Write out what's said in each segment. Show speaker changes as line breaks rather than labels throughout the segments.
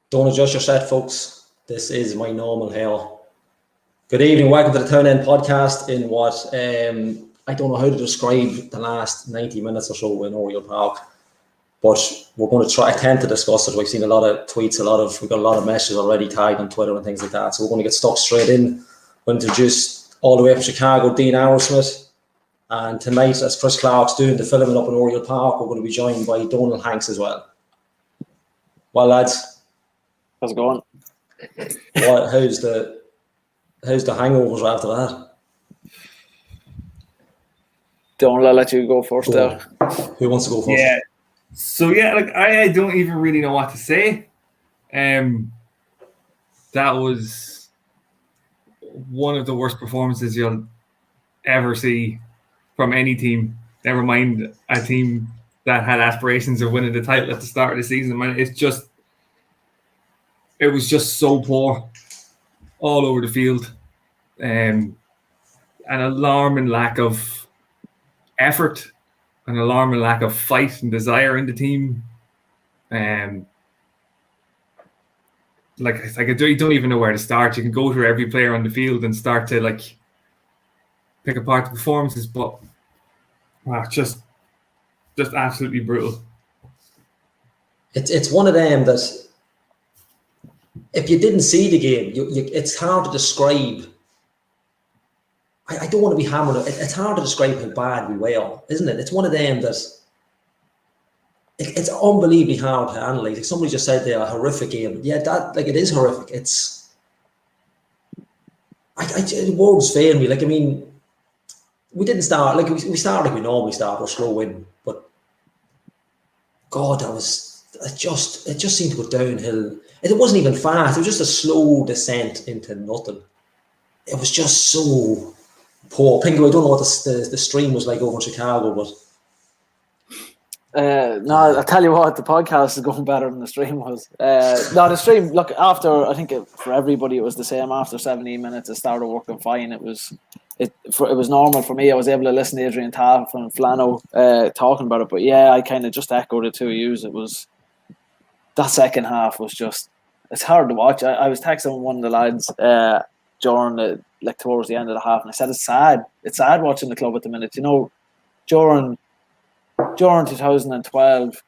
Don't adjust your set, folks. This is my normal hair. Good evening. Welcome to the Town End podcast in what I don't know how to describe the last 90 minutes or so in Oriel Park, but we're going to attempt to discuss it. We've seen a lot of tweets, we've got a lot of messages already tagged on Twitter and things like that. So we're going to get stuck straight in. We'll introduce all the way from Chicago, Dean Arrowsmith. And tonight, as Chris Clark's doing the filming up in Oriel Park, we're going to be joined by Donald Hanks as well. Well, lads,
how's it going?
How's the hangovers after that?
Donald, I'll let you go first.
Who wants to go first?
Yeah. So I don't even really know what to say. That was one of the worst performances you'll ever see from any team. Never mind a team that had aspirations of winning the title at the start of the season. It was just so poor all over the field. An alarming lack of effort, an alarming lack of fight and desire in the team. I don't even know where to start. You can go through every player on the field and start to pick apart the performances, but just absolutely brutal.
It's one of them that if you didn't see the game, it's hard to describe. I don't want to be hammered. It's hard to describe how bad we were, isn't it? It's one of them that it's unbelievably hard to analyse. Like somebody just said there, a horrific game. Yeah, it is horrific. It's words fail me. We didn't start we started like we normally start, or slow in, but God, it just seemed to go downhill. It wasn't even fast. It was just a slow descent into nothing. It was just so poor. Pingo, I don't know what the stream was like over in Chicago, but
no, I'll tell you what, the podcast is going better than the stream was. The stream, look, after, I think for everybody it was the same. After 17 minutes, it started working fine. It was normal for me. I was able to listen to Adrian Taff and Flano talking about it. But yeah, I kind of just echoed it to you. It was, that second half was just, it's hard to watch. I was texting one of the lads during towards the end of the half, and I said it's sad. It's sad watching the club at the minute. You know, during 2012,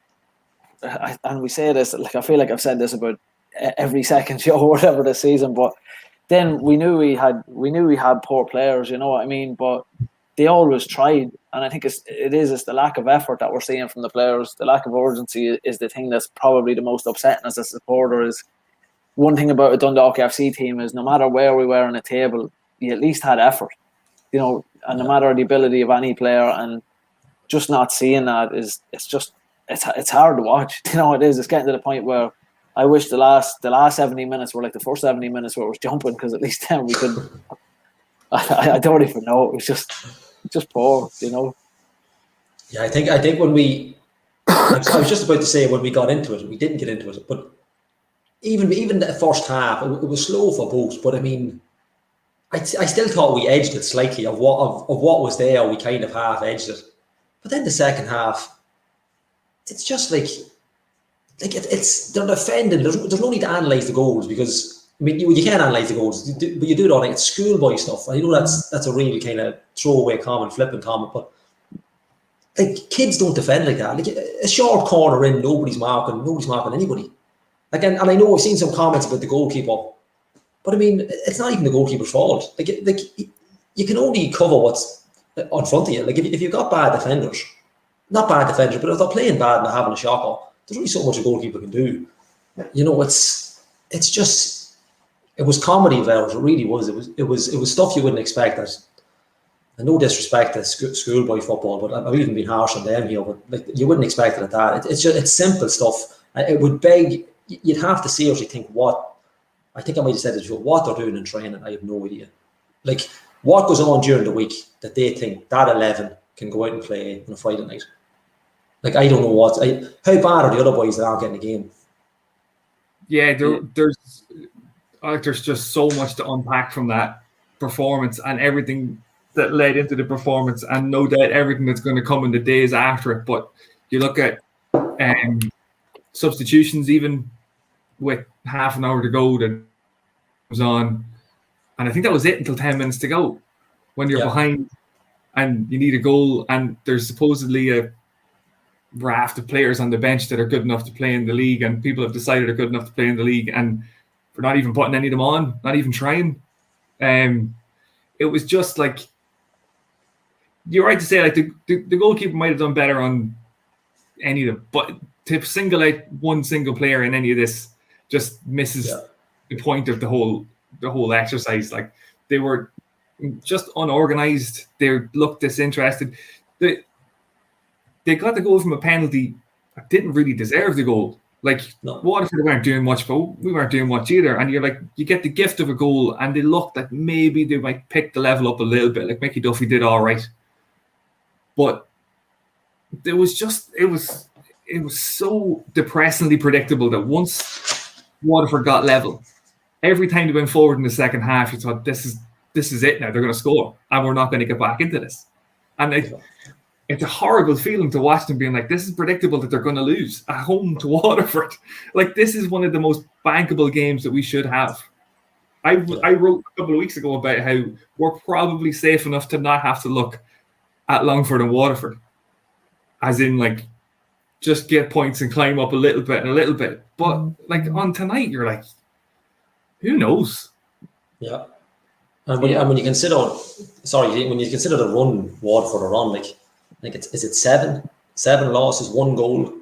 and we say this, I feel like I've said this about every second show or whatever this season, but then we knew we had poor players, you know what I mean? But they always tried, and I think it's the lack of effort that we're seeing from the players. The lack of urgency is the thing that's probably the most upsetting as a supporter. Is one thing about a Dundalk FC team is no matter where we were on the table, you at least had effort, you know, and no matter the ability of any player, and just not seeing that it's hard to watch. You know, it's getting to the point where I wish the last 70 minutes were like the first 70 minutes where it was jumping, because at least then we could. I don't even know. It was just poor, you know.
Yeah, I think when I was just about to say when we got into it, we didn't get into it, but even the first half, it was slow for both. But I mean, I still thought we edged it slightly of what was there. We kind of half edged it, but then the second half, it's just it's they're defending. There's no need to analyse the goals, because I mean you can analyse the goals, but you do it all it's schoolboy stuff. I know that's a really kind of throwaway comment, flippant comment, but kids don't defend like that. A short corner in, nobody's marking anybody. And I know I've seen some comments about the goalkeeper, but I mean it's not even the goalkeeper's fault. You can only cover what's on front of you. If you've got bad defenders, not bad defenders, but if they're playing bad and they're having a shocker, there's only so much a goalkeeper can do. You know, it's just, it was comedy of errors. It really was. It was stuff you wouldn't expect. And no disrespect to schoolboy football, but I've even been harsh on them here. But you wouldn't expect it at that. It's simple stuff. It would beg. You'd have to seriously think what. I think I might have said it before. What they're doing in training, I have no idea. What goes on during the week that they think that 11 can go out and play on a Friday night. I don't know how bad are the other boys that aren't getting a game?
Yeah, there's just so much to unpack from that performance and everything that led into the performance, and no doubt everything that's going to come in the days after it. But you look at substitutions, even with half an hour to go that was on, and I think that was it until 10 minutes to go. When you're behind and you need a goal, and there's supposedly a raft of players on the bench that are good enough to play in the league, and people have decided are good enough to play in the league, and we're not even putting any of them on, not even trying. It was just like, you're right to say, like the goalkeeper might have done better on any of them, but to single out one single player in any of this just misses the point of the whole exercise. Like, they were just unorganized. They looked disinterested. They got the goal from a penalty that didn't really deserve the goal. Like, Waterford weren't doing much, but we weren't doing much either. And you're like, you get the gift of a goal, and they looked like maybe they might pick the level up a little bit. Like, Mickey Duffy did all right, but it was so depressingly predictable that once Waterford got level, every time they went forward in the second half, you thought, this is it now. They're going to score, and we're not going to get back into this. And it's a horrible feeling to watch them being like, this is predictable that they're going to lose at home to Waterford. Like, this is one of the most bankable games that we should have. I wrote a couple of weeks ago about how we're probably safe enough to not have to look at Longford and Waterford, as in, like, just get points and climb up a little bit. But like, on tonight, you're like, who knows?
Yeah. And when you consider the run Waterford are on, like, I think is it seven losses, 1 goal,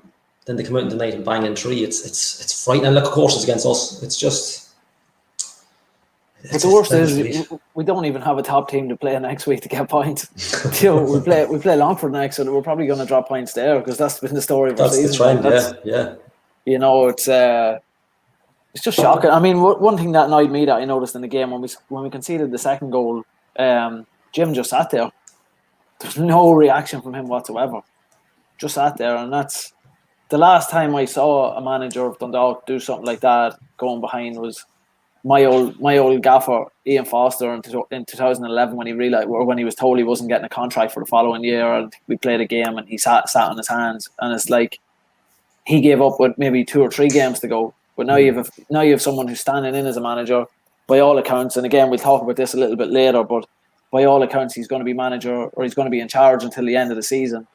then they come out tonight and bang in 3. It's frightening. And look, of course, it's against us. It's just.
But the worst is we don't even have a top team to play next week to get points. We play Longford next, so we're probably going to drop points there, because that's been the story of the season.
That's the trend, yeah.
You know, it's just shocking. I mean, one thing that annoyed me that I noticed in the game when we conceded the second goal, Jim just sat there. There's no reaction from him whatsoever. Just sat there, and that's the last time I saw a manager of Dundalk do something like that, going behind, was my old gaffer Ian Foster in 2011, when he realized, or when he was told he wasn't getting a contract for the following year, and we played a game and he sat on his hands, and it's like he gave up with maybe 2 or 3 games to go. But now you have someone who's standing in as a manager, by all accounts, and again we'll talk about this a little bit later, but by all accounts he's going to be manager, or he's going to be in charge until the end of the season.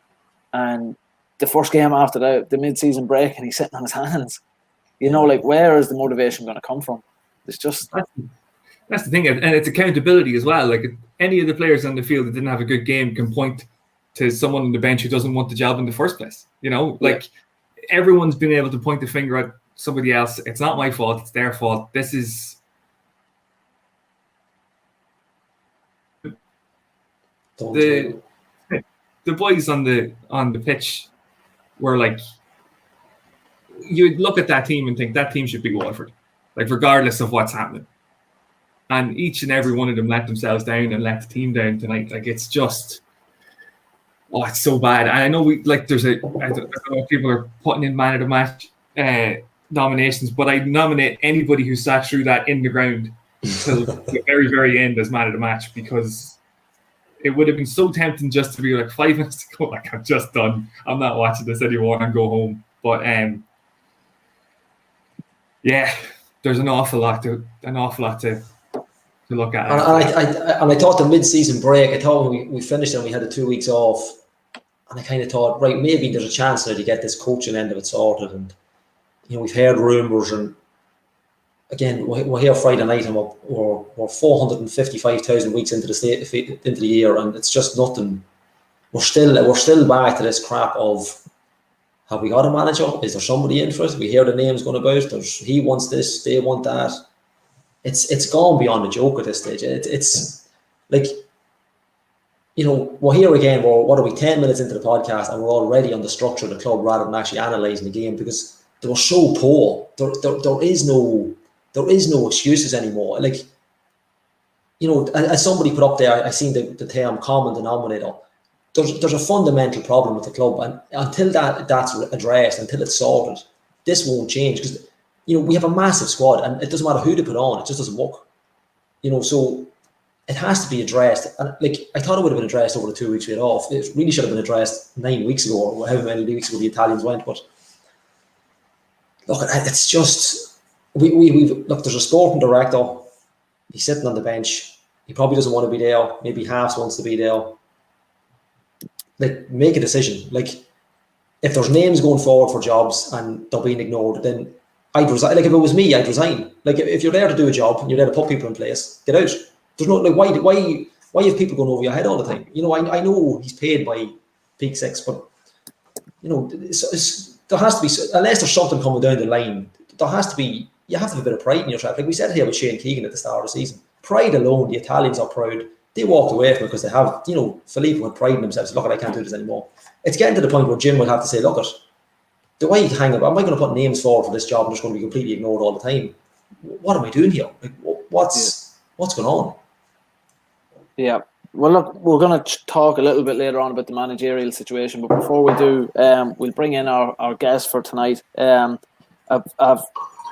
And the first game after the mid-season break, and he's sitting on his hands. You know, like, where is the motivation going to come from? It's just
that's the thing, and it's accountability as well. Like, any of the players on the field that didn't have a good game can point to someone on the bench who doesn't want the job in the first place. You know, like, everyone's been able to point the finger at somebody else. It's not my fault, it's their fault. This is the boys on the pitch were like, you'd look at that team and think that team should be Waterford, like, regardless of what's happening. And each and every one of them let themselves down and let the team down tonight. Like, it's just, it's so bad. And I know I don't know if people are putting in man of the match nominations, but I nominate anybody who sat through that in the ground till the very, very end as man of the match, because it would have been so tempting just to be like, 5 minutes to go, like, I'm just done. I'm not watching this anymore, and go home. But there's an awful lot to look at.
And I thought the mid-season break, I thought when we finished and we had the 2 weeks off, and I kind of thought, right, maybe there's a chance now to get this coaching end of it sorted. And, you know, we've heard rumours, and again, we're here Friday night, and we're 455,000 weeks into the year, and it's just nothing. We're still back to this crap of, have we got a manager? Is there somebody in for it? We hear the names going about. He wants this, they want that. It's gone beyond a joke at this stage. It's like, you know, we're here again. What are we, 10 minutes into the podcast, and we're already on the structure of the club rather than actually analysing the game, because they were so poor. There is no excuses anymore. Like, you know, as somebody put up there, I seen the term common denominator. There's a fundamental problem with the club, and until that's addressed, until it's sorted, this won't change, because, you know, we have a massive squad, and it doesn't matter who they put on, it just doesn't work. You know, so it has to be addressed. And like, I thought it would have been addressed over the 2 weeks we had off. It really should have been addressed 9 weeks ago, or however many weeks ago the Italians went. But look, it's just, we've look. There's a sporting director. He's sitting on the bench. He probably doesn't want to be there. Maybe half wants to be there. Like, make a decision. Like, if there's names going forward for jobs and they're being ignored, then I'd resign. Like, if it was me, I'd resign. Like, if you're there to do a job and you're there to put people in place, get out. There's no, like, why have people going over your head all the time? You know, I know he's paid by Peak Six, but you know, there has to be, unless there's something coming down the line, there has to be. You have to have a bit of pride in yourself. Like we said here with Shane Keegan at the start of the season, pride alone. The Italians are proud. They walked away from it because they have, you know, Filippo had pride in themselves. Look, I can't do this anymore. It's getting to the point where Jim will have to say, look, do I hang up? Am I going to put names forward for this job and just going to be completely ignored all the time? What am I doing here? Like, what's going on? Yeah.
Well, look, we're going to talk a little bit later on about the managerial situation, but before we do, we'll bring in our guest for tonight. A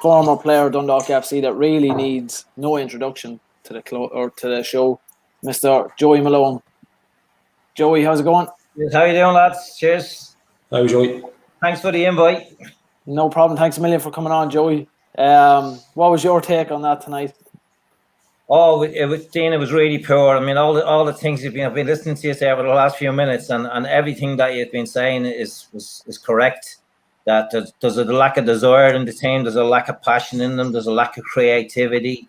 former player of Dundalk FC that really needs no introduction to the show, Mr. Joey Malone. Joey, how's it going?
How you doing, lads? Cheers.
How Joey?
Thanks for the invite.
No problem. Thanks a million for coming on, Joey. What was your take on that tonight?
Oh, Dean, it was really poor. I mean, all the things I've been listening to you say over the last few minutes, and everything that you've been saying is correct. That there's a lack of desire in the team. There's a lack of passion in them. There's a lack of creativity.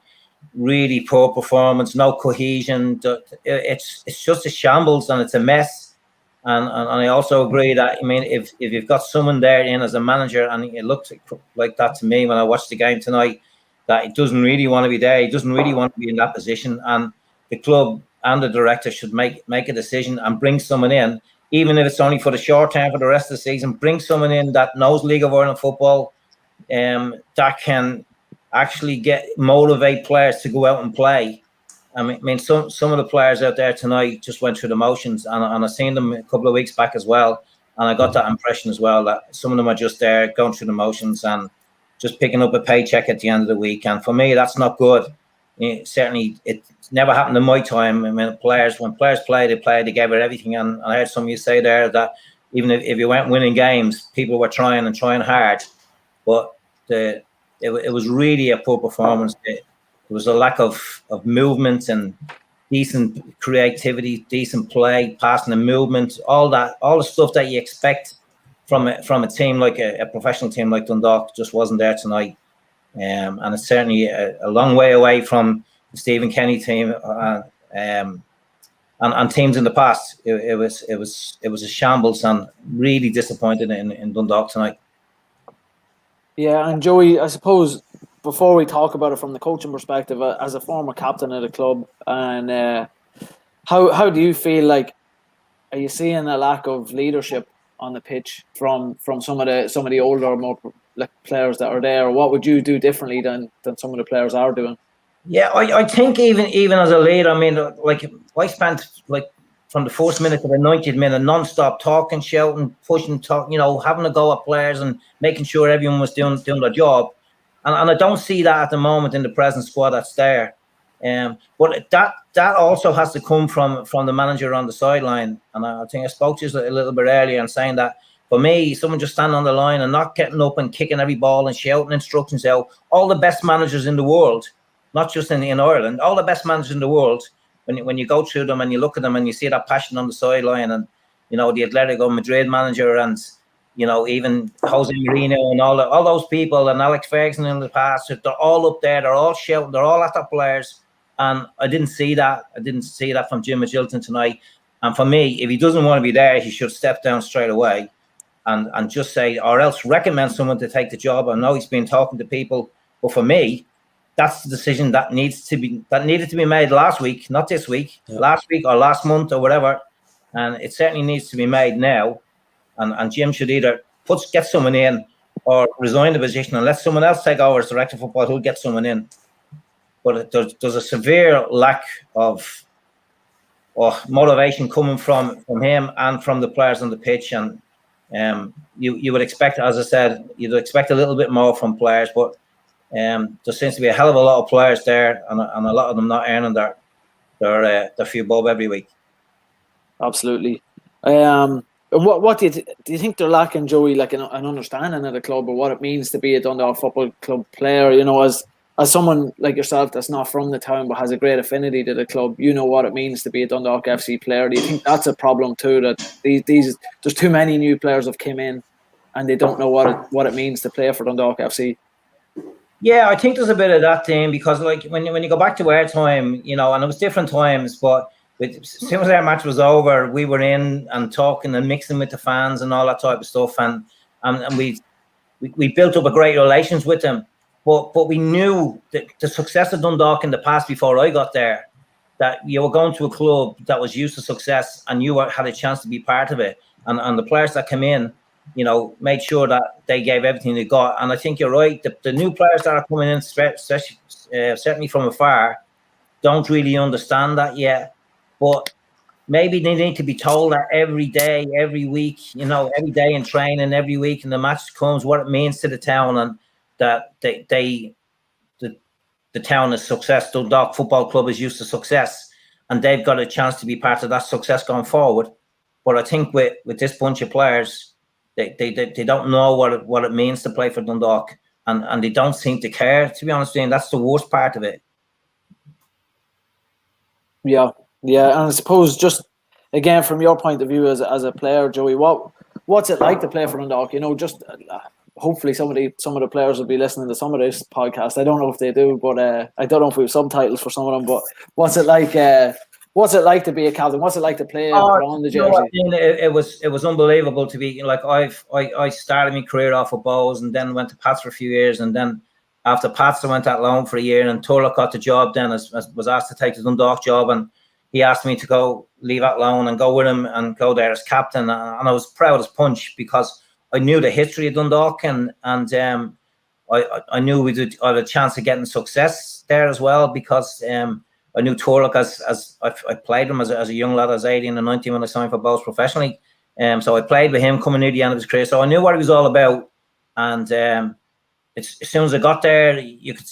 Really poor performance. No cohesion. It's just a shambles and it's a mess. And I also agree that, I mean, if you've got someone there in as a manager, and it looked like that to me when I watched the game tonight, that he doesn't really want to be there. He doesn't really want to be in that position. And the club and the director should make a decision and bring someone in, even if it's only for the short term, for the rest of the season. Bring someone in that knows League of Ireland football, that can actually motivate players to go out and play. I mean, some of the players out there tonight just went through the motions, and I've seen them a couple of weeks back as well, and I got that impression as well that some of them are just there going through the motions and just picking up a paycheck at the end of the week. And for me, that's not good. Certainly, it never happened in my time. I mean, when players play, they gave it everything. And I heard some of you say there that even if you weren't winning games, people were trying hard. But it was really a poor performance. There was a lack of movement and decent creativity, decent play, passing and movement, all the stuff that you expect from a team like a professional team like Dundalk just wasn't there tonight. And it's certainly a long way away from the Stephen Kenny team and teams in the past. It was a shambles, and really disappointed in Dundalk tonight.
Yeah, and Joey, I suppose before we talk about it from the coaching perspective, as a former captain of the club, and how do you feel? Like, are you seeing a lack of leadership on the pitch from some of the older, more like players that are there? What would you do differently than some of the players are doing?
Yeah, I think even as a leader, I mean, like I spent like from the first minute to the 90th minute non-stop talking, shouting, pushing, having a go at players and making sure everyone was doing their job. And I don't see that at the moment in the present squad that's there. But that also has to come from the manager on the sideline. And I think I spoke to you a little bit earlier and saying that for me, someone just standing on the line and not getting up and kicking every ball and shouting instructions out. All the best managers in the world, not just in Ireland, all the best managers in the world, when you go through them and you look at them and you see that passion on the sideline, and the Atletico Madrid manager and even Jose Mourinho and all those people and Alex Ferguson in the past, they're all up there, they're all shouting, they're all at the players. And I didn't see that. I didn't see that from Jim Magilton tonight. And for me, if he doesn't want to be there, he should step down straight away and just say, or else recommend someone to take the job. I know he's been talking to people, but for me, that's the decision that needed to be made last week, not this week, last week or last month or whatever. And it certainly needs to be made now. And Jim should either get someone in or resign the position and let someone else take over as director of football who'll get someone in. But there's a severe lack of motivation coming from him and from the players on the pitch. And you would expect, as I said, you'd expect a little bit more from players, but there seems to be a hell of a lot of players there, and a lot of them not earning their few bob every week.
Absolutely. What do you think they're lacking, Joey? Like an understanding of the club or what it means to be a Dundalk Football Club player. You know, as someone like yourself that's not from the town but has a great affinity to the club, you know what it means to be a Dundalk FC player. Do you think that's a problem too? That these there's too many new players have come in, and they don't know what it means to play for Dundalk FC.
Yeah, I think there's a bit of that thing because, like, when you go back to our time, you know, and it was different times, but as soon as our match was over, we were in and talking and mixing with the fans and all that type of stuff, and we built up a great relations with them. But we knew that the success of Dundalk in the past before I got there, that you were going to a club that was used to success and you had a chance to be part of it. And the players that come in, you know, made sure that they gave everything they got. And I think you're right. The new players that are coming in, especially, certainly from afar, don't really understand that yet. But maybe they need to be told that every day, every week, you know, every day in training, every week in the match comes, what it means to the town, and that the town is success. Dundalk Football Club is used to success, and they've got a chance to be part of that success going forward. But I think with this bunch of players, they don't know what it means to play for Dundalk, and they don't seem to care, to be honest with you, and that's the worst part of it.
Yeah, and I suppose, just again from your point of view as a player, Joey, what's it like to play for Dundalk? You know, just hopefully some of the players will be listening to some of this podcast. I don't know if they do, but I don't know if we have subtitles for some of them. But what's it like? What's it like to be a captain? What's it like to play on the jersey?
It was unbelievable to be like I started my career off with Bows and then went to Pats for a few years, and then after Pats I went at loan for a year, and Turlock got the job then, was asked to take the Dundalk job, and he asked me to go leave at loan and go with him and go there as captain, and I was proud as punch because I knew the history of Dundalk, and I knew I had a chance of getting success there as well, because I knew Turlock as I played him as a young lad. I was 18 and 19 when I signed for Bows professionally, so I played with him coming near the end of his career, so I knew what he was all about. And as soon as I got there, you could.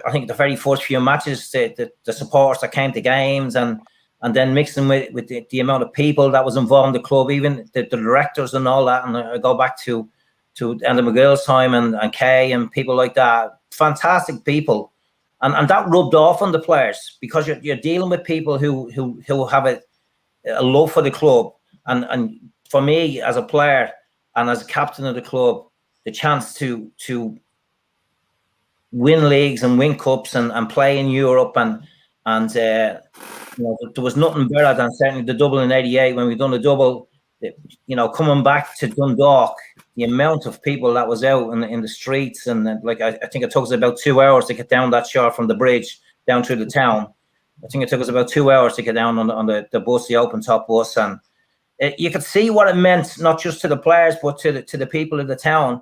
I think the very first few matches, the supporters that came to games, and then mixing with the amount of people that was involved in the club, even the directors and all that. And I go back to Andy McGill's time and Kay and people like that. Fantastic people, and that rubbed off on the players, because you're dealing with people who have a love for the club. And for me as a player and as a captain of the club, the chance to win leagues and win cups and play in Europe, and you know, there was nothing better than certainly the double in '88 when we done the double. You know, coming back to Dundalk, the amount of people that was out in the streets, and like I think it took us about 2 hours to get down that shore from the bridge down through the town. I think it took us about 2 hours to get down on the bus, the open top bus, and you could see what it meant, not just to the players but to the people of the town.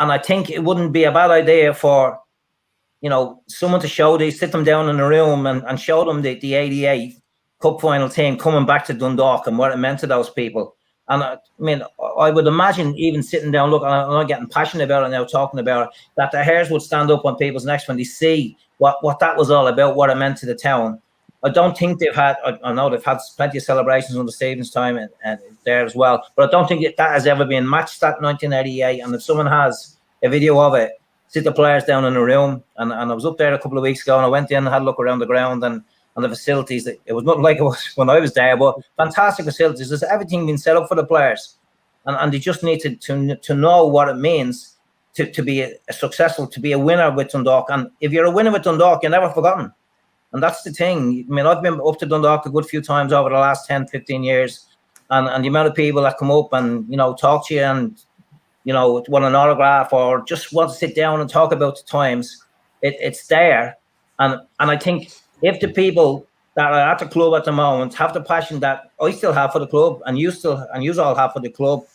And I think it wouldn't be a bad idea for, you know, someone to sit them down in a room and show them the '88 Cup final team coming back to Dundalk and what it meant to those people. And I mean, I would imagine even sitting down, look, I'm not getting passionate about it now, talking about it, that the hairs would stand up on people's necks when they see what that was all about, what it meant to the town. I don't think they've had, I know they've had plenty of celebrations under Stephen's time and there as well, but I don't think that has ever been matched, that 1988. And if someone has a video of it, sit the players down in a room, and I was up there a couple of weeks ago, and I went in and had a look around the ground and the facilities. It was not like it was when I was there, but fantastic facilities. There's everything been set up for the players, and they just need to know what it means to be a successful, to be a winner with Dundalk. And if you're a winner with Dundalk, you're never forgotten. And that's the thing. I mean, I've been up to Dundalk a good few times over the last 10, 15 years, and the amount of people that come up and, you know, talk to you and, you know, want an autograph or just want to sit down and talk about the times, it's there. And I think if the people that are at the club at the moment have the passion that I still have for the club, and you all have for the club,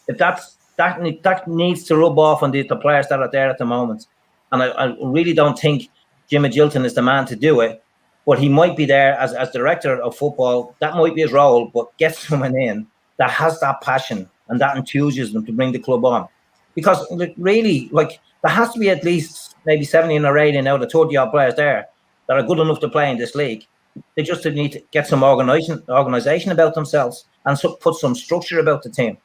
if that needs to rub off on the players that are there at the moment. And I really don't think Jimmy Gilton is the man to do it, but he might be there as director of football. That might be his role, but get someone in that has that passion and that enthusiasm to bring the club on. Because really, like, there has to be at least maybe 17 or 18 out of 30-odd players there that are good enough to play in this league. They just need to get some organisation about themselves. and so put some structure about the team.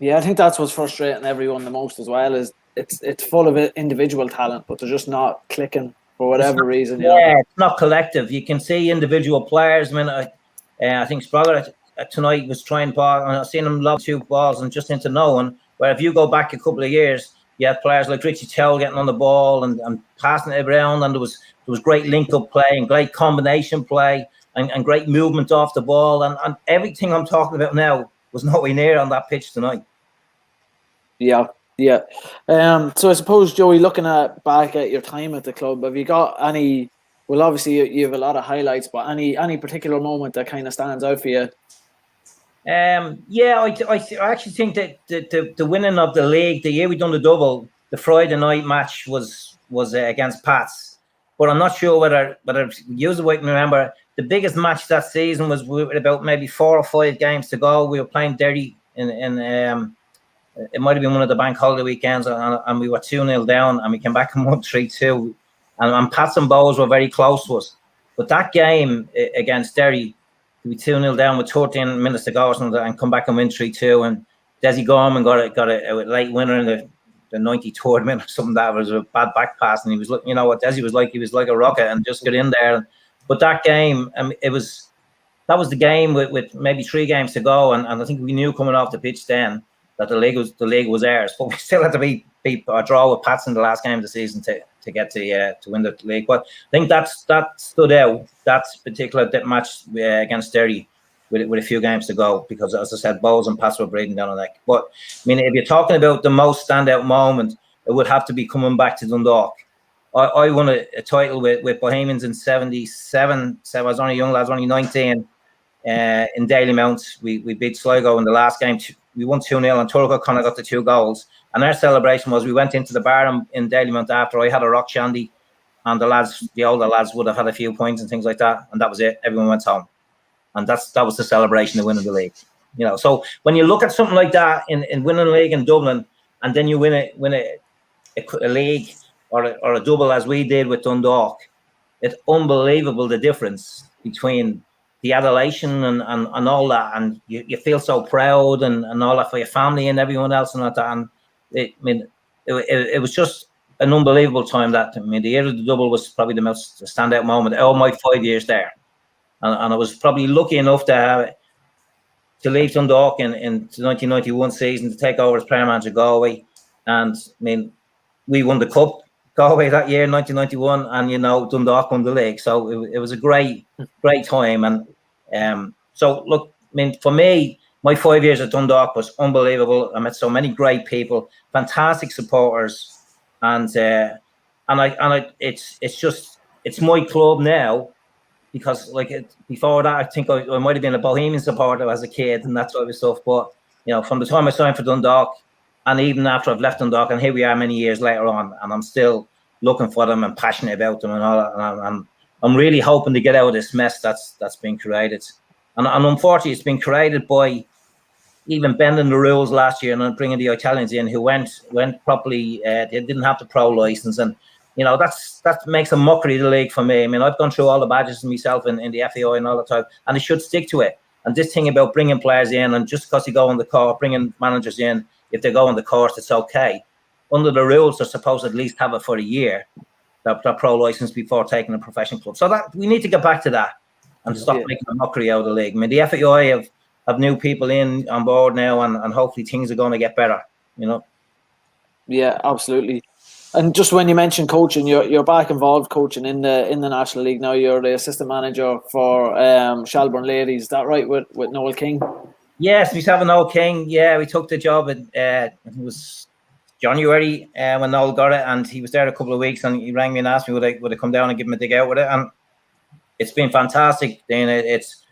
Yeah, I think that's what's frustrating everyone the most as well, is it's full of individual talent, but they're just not clicking for whatever reason.
Yeah, it's not collective. You can see individual players. I mean, I think Sprogger tonight was trying ball, and I've seen him lob 2 balls and just into no one. Where if you go back a couple of years, you had players like Richie Towell getting on the ball and passing it around, and there was great link-up play and great combination play and great movement off the ball, and everything I'm talking about now was nowhere near on that pitch tonight.
Yeah. So I suppose, Joey, looking back at your time at the club, have you got any? Well, obviously you have a lot of highlights, but any particular moment that kind of stands out for you?
Yeah, I actually think that the winning of the league, the year we done the double, the Friday night match was against Pats, but I'm not sure whether you can remember the biggest match that season was with about maybe 4 or 5 games to go. We were playing Derry in it might have been one of the bank holiday weekends, and we were 2-0 down, and we came back and won 3-2, and Pats and Bows were very close to us. But that game against Derry, we 2-0 down with 13 minutes to go or something, and come back and win 3-2. And Desi Gorman got a late winner in the 93rd minute or something. That was a bad back pass, and he was, you know what Desi was like. He was like a rocket and just got in there. But that game, that was the game with maybe 3 games to go, and I think we knew coming off the pitch then that the league was ours, but we still had to beat or draw with Pats in the last game of the season to get to win the league. But I think that stood out, that particular match against Derry with a few games to go, because as I said, Bowes and Pats were breathing down the neck. But I mean, if you're talking about the most standout moment, it would have to be coming back to Dundalk. I won a title with Bohemians in 77. So I was only young lad, I was only 19. In Dalymount, we beat Sligo in the last game. We won 2-0, and Turco O'Connor got the 2 goals. And our celebration was, we went into the bar in Dalymount after. I had a rock shandy, and the older lads would have had a few points and things like that, and that was it. Everyone went home, and that was the celebration of winning the league. You know, so when you look at something like that in winning a league in Dublin, and then you win a league or a double as we did with Dundalk, it's unbelievable the difference between the adulation and all that, and you feel so proud and all that for your family and everyone else and all that. And it was just an unbelievable time. The year of the double was probably the most standout moment. All my 5 years there, and I was probably lucky enough to leave Dundalk in the 1991 season to take over as player manager Galway. And we won the cup, Galway, that year, 1991, and Dundalk won the league. So it was a great time. And so look, for me, my 5 years at Dundalk was unbelievable. I met so many great people, fantastic supporters, and it's my club now, because before that, I think I might have been a Bohemian supporter as a kid and that sort of stuff. But from the time I signed for Dundalk, and even after I've left Dundalk, and here we are many years later on, and I'm still looking for them and passionate about them and all that. And I'm really hoping to get out of this mess that's been created. And unfortunately, it's been created by even bending the rules last year and bringing the Italians in who went properly. They didn't have the pro license, and that makes a mockery of the league for me. I've gone through all the badges myself in the FAI and all the time, and they should stick to it. And this thing about bringing players in, and just because you go on the court, bringing managers in, if they go on the course, it's okay. Under the rules, they're supposed to at least have it for a year, that pro license, before taking a professional club. So that we need to get back to that and stop making a mockery out of the league. The FAI have new people on board now, and hopefully things are going to get better.
Yeah, absolutely. And just when you mentioned coaching, you're back involved coaching in the National League now. You're the assistant manager for Shelbourne Ladies. Is that right, with Noel King? Yes,
we have Noel King. Yeah, we took the job it was January when Noel got it, and he was there a couple of weeks, and he rang me and asked me would I come down and give him a dig out with it, and it's been fantastic. It's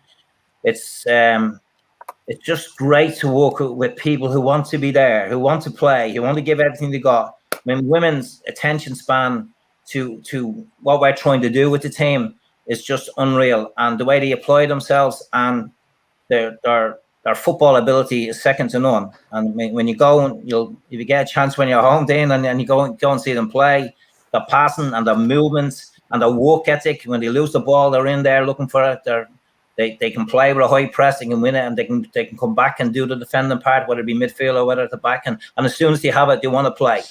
just great to work with people who want to be there, who want to play, who want to give everything they got. Women's attention span to what we're trying to do with the team is just unreal, and the way they apply themselves and their football ability is second to none. And when you go, if you get a chance when you're home, Dean, and you go and see them play, their passing and their movements and their work ethic. When they lose the ball, they're in there looking for it. They can play with a high press, they can win it, and they can come back and do the defending part, whether it be midfield or whether at the back. And as soon as they have it, they want to play.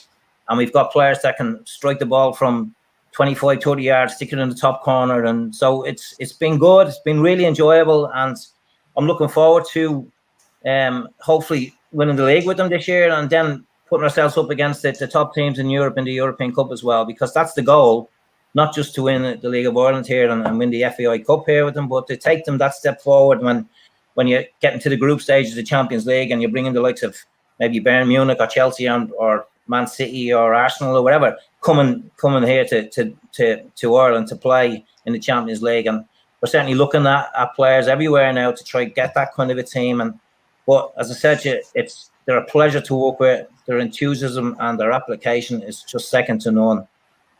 And we've got players that can strike the ball from 25, 30 yards, stick it in the top corner. And so it's been good. It's been really enjoyable. And I'm looking forward to hopefully winning the league with them this year, and then putting ourselves up against the top teams in Europe in the European Cup as well, because that's the goal. Not just to win the League of Ireland here and win the FAI Cup here with them, but to take them that step forward when you get into the group stage of the Champions League and you bring in the likes of maybe Bayern Munich or Chelsea or Man City or Arsenal or whatever, coming here to Ireland to play in the Champions League. And we're certainly looking at players everywhere now to try get that kind of a team. But as I said to you, they're a pleasure to work with. Their enthusiasm and their application is just second to none.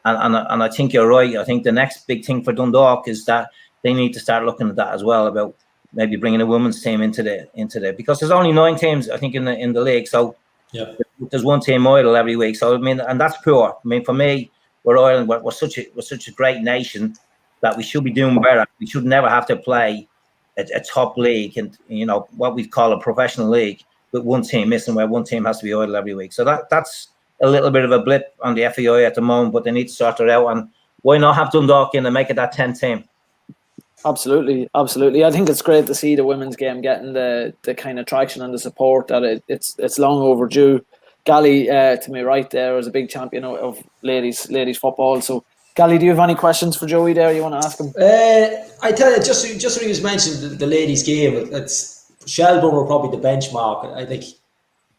And I think you're right. I think the next big thing for Dundalk is that they need to start looking at that as well, about maybe bringing a women's team into the because there's only 9 teams I think in the league. So
yeah,
there's one team idle every week. So I mean, and that's poor. I mean, for me, we're Ireland. We're such a great nation that we should be doing better. We should never have to play a top league and what we call a professional league with one team missing, where one team has to be idle every week. So that's a little bit of a blip on the FAI at the moment, but they need to sort it out. And why not have Dundalk in and make it that 10 team?
Absolutely. I think it's great to see the women's game getting the kind of traction and the support that it's long overdue. Gally, to me right there, is a big champion of ladies football. So, Gally, do you have any questions for Joey there you want to ask him?
I tell you, just when he was mentioned the ladies' game, it's Shelbourne were probably the benchmark. I think.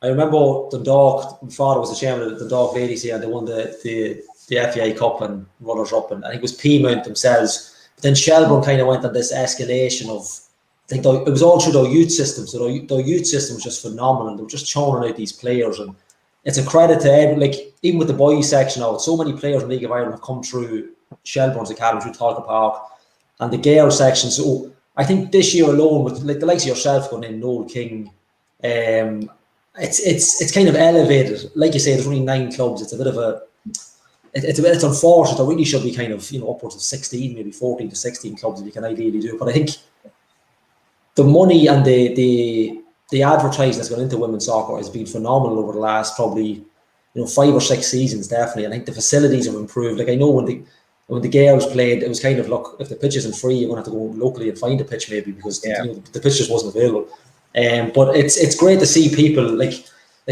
I remember Dundalk. My father was the chairman of the Dundalk ladies here, and they won the FAI Cup and runners-up, and I think it was Peamount themselves. But then Shelbourne kind of went on this escalation of, I think it was all through their youth system. So their youth system was just phenomenal. They were just churning out these players, and it's a credit to everyone. Like even with the boys section now, so many players in the League of Ireland have come through Shelbourne's academy, through Waterford Park, and the girls section. So I think this year alone, with like the likes of yourself going in, Noel King, it's kind of elevated. Like you say, there's only 9 clubs. It's a bit of a it's unfortunate. There really should be kind of upwards of 16, maybe 14 to 16 clubs if you can ideally do it. But I think the money and the advertising that's gone into women's soccer has been phenomenal over the last probably 5 or 6 seasons, definitely. I think the facilities have improved. Like I know when the girls played, it was kind of, look, if the pitch isn't free, you're going to have to go locally and find a pitch maybe because the pitch just wasn't available. But it's great to see people like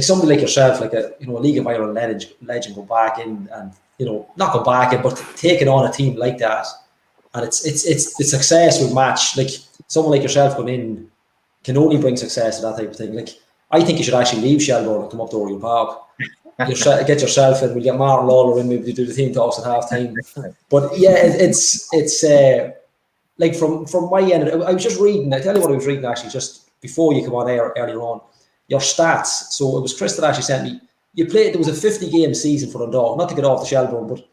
somebody like yourself, like a League of Ireland legend go back in and not go back in, but taking on a team like that, and it's the success with match. Like someone like yourself going in can only bring success to that type of thing. Like I think you should actually leave Shelbourne and come up to Oriel Park. Get yourself in. We'll get Martin Lawler in. Maybe do the team talks at half time. But yeah, it's like from my end. I was just reading. I tell you what I was reading actually just before you come on air earlier on, your stats. So it was Chris that actually sent me. There was a 50-game season for Dundalk, not to get off the Shelbourne, but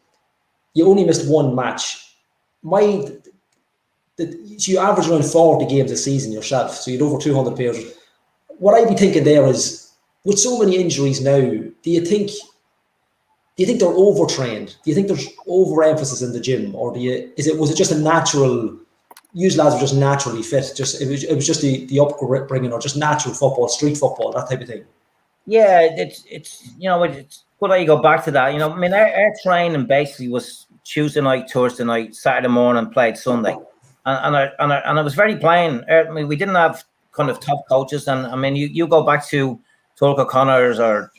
you only missed 1 match. So you average around 40 games a season yourself, so you'd over 200 players. What I'd be thinking there is, with so many injuries now, do you think they're overtrained? Do you think there's overemphasis in the gym, or was it just a natural? You lads were just naturally fit. It was just the upbringing, or just natural football, street football, that type of thing.
Yeah, it's good that you go back to that. I mean, our training basically was Tuesday night, Thursday night, Saturday morning, played Sunday, and I was very plain. I mean, we didn't have kind of top coaches, and I mean, you go back to Tulk O'Connor's or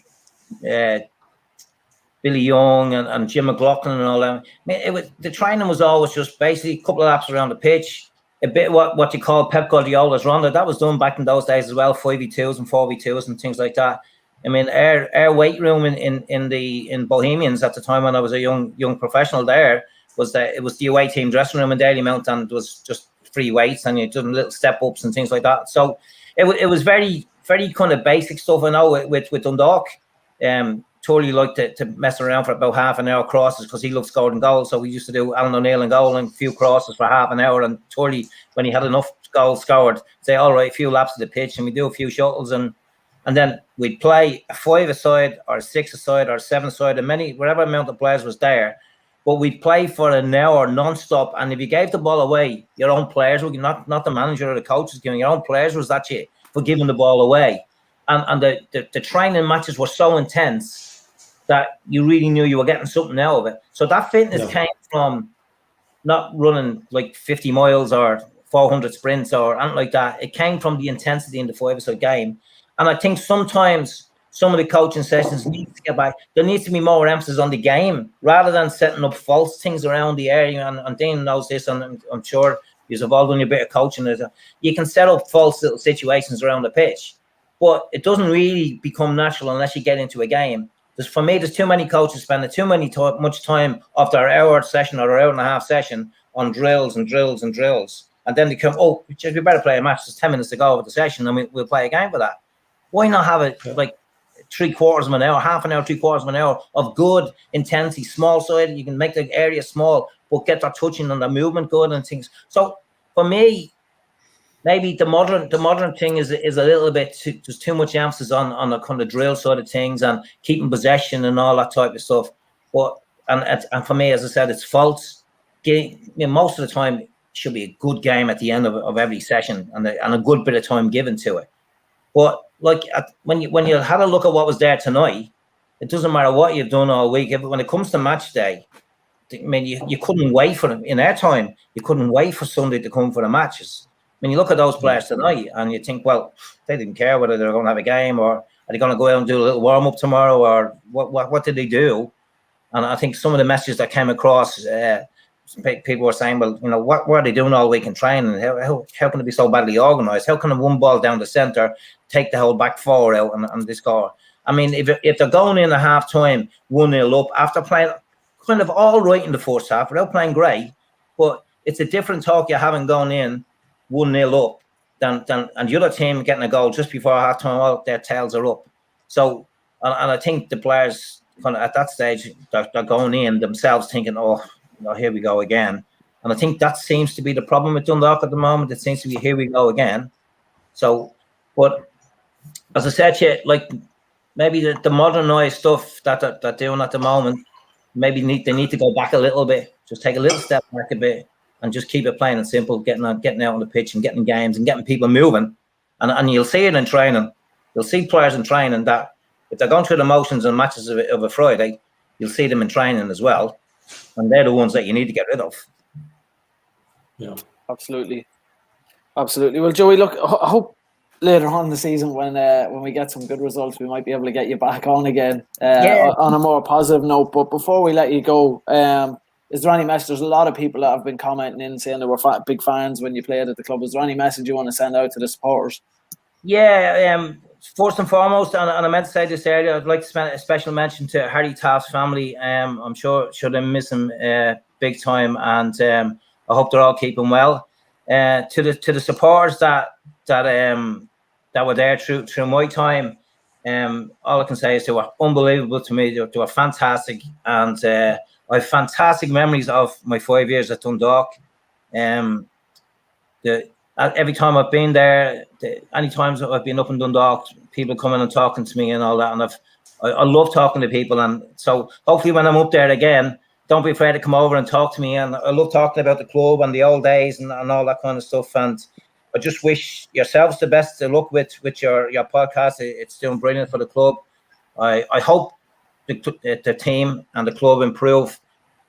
Billy Young and Jim McLaughlin and all that. I mean, the training was always just basically a couple of laps around the pitch, a bit what you call Pep Guardiola's ronda. That was done back in those days as well, 5v2s and 4v2s and things like that. I mean, our weight room in Bohemians at the time when I was a young professional there was that it was the away team dressing room in Dalymount, and it was just free weights and you did little step ups and things like that. So it was very, very kind of basic stuff. I know with Dundalk. Totally liked to mess around for about half an hour crosses because he loves scoring goals. So we used to do Alan O'Neill and goal and a few crosses for half an hour. And totally, when he had enough goals scored, say, all right, a few laps of the pitch, and we do a few shuttles, and then we'd play a 5-a-side or a 6-a-side or a 7-a-side, and whatever amount of players was there. but we'd play for an hour non-stop. And if you gave the ball away, your own players, not the manager or the coaches giving, your own players was that you for giving the ball away. And the training matches were so intense that you really knew you were getting something out of it. So that fitness came from not running like 50 miles or 400 sprints or anything like that. It came from the intensity in the five-a-side game. And I think sometimes some of the coaching sessions need to get back. There needs to be more emphasis on the game rather than setting up false things around the area. And Dean knows this, and I'm sure he's involved in a bit of coaching. You can set up false little situations around the pitch, but it doesn't really become natural unless you get into a game. For me, there's too many coaches spending much time after an hour session or an hour and a half session on drills and drills and drills. And then they come, oh, we better play a match. There's 10 minutes to go with the session, and we'll play a game for that. Why not have it like 3/4 of an hour, half an hour, 3/4 of an hour of good intensity, small side? You can make the area small, but get that touching and the movement good and things. So for me, maybe the modern thing is a little bit there's too much emphasis on the kind of drill side of things and keeping possession and all that type of stuff. But and for me, as I said, it's false. Most of the time, it should be a good game at the end of every session and a good bit of time given to it. But like when you had a look at what was there tonight, it doesn't matter what you've done all week. When it comes to match day, I mean, you couldn't wait for them in our time. You couldn't wait for Sunday to come for the matches. When you look at those players tonight, and you think, well, they didn't care whether they're going to have a game or are they going to go out and do a little warm up tomorrow or what did they do? And I think some of the messages that came across, people were saying, well, what are they doing all week in training? How can it be so badly organised? How can a one ball down the centre take the whole back four out and they score? I mean, if they're going in at half time 1-0 up after playing kind of all right in the first half without playing great, but it's a different talk you're having going in 1-0 up than and the other team getting a goal just before half time, all their tails are up. So and I think the players kind of at that stage they're going in themselves thinking, oh, here we go again. And I think that seems to be the problem with Dundalk at the moment. It seems to be here we go again. So, but as I said, like maybe the modernised stuff that they're doing at the moment, maybe they need to go back a little bit, just take a little step back a bit, and just keep it plain and simple, getting out on the pitch and getting games and getting people moving. And you'll see it in training. You'll see players in training that if they're going through the motions and matches of a Friday, you'll see them in training as well. And they're the ones that you need to get rid of.
Yeah,
absolutely. Well, Joey, look, I hope later on in the season when we get some good results, we might be able to get you back on again on a more positive note. But before we let you go, is there any message? There's a lot of people that have been commenting in saying they were big fans when you played at the club. Is there any message you want to send out to the supporters?
Yeah, first and foremost, and I meant to say this earlier, I'd like to spend a special mention to Harry Taft's family. I'm sure they miss him big time, and I hope they're all keeping well. To the supporters that were there through my time, all I can say is they were unbelievable to me. They were fantastic, and I have fantastic memories of my 5 years at Dundalk. Every time I've been there, any times I've been up in Dundalk, people coming and talking to me and all that, and I love talking to people. And so hopefully when I'm up there again, don't be afraid to come over and talk to me. And I love talking about the club and the old days and all that kind of stuff. And I just wish yourselves the best of luck with your podcast. It's doing brilliant for the club. I hope the team and the club improve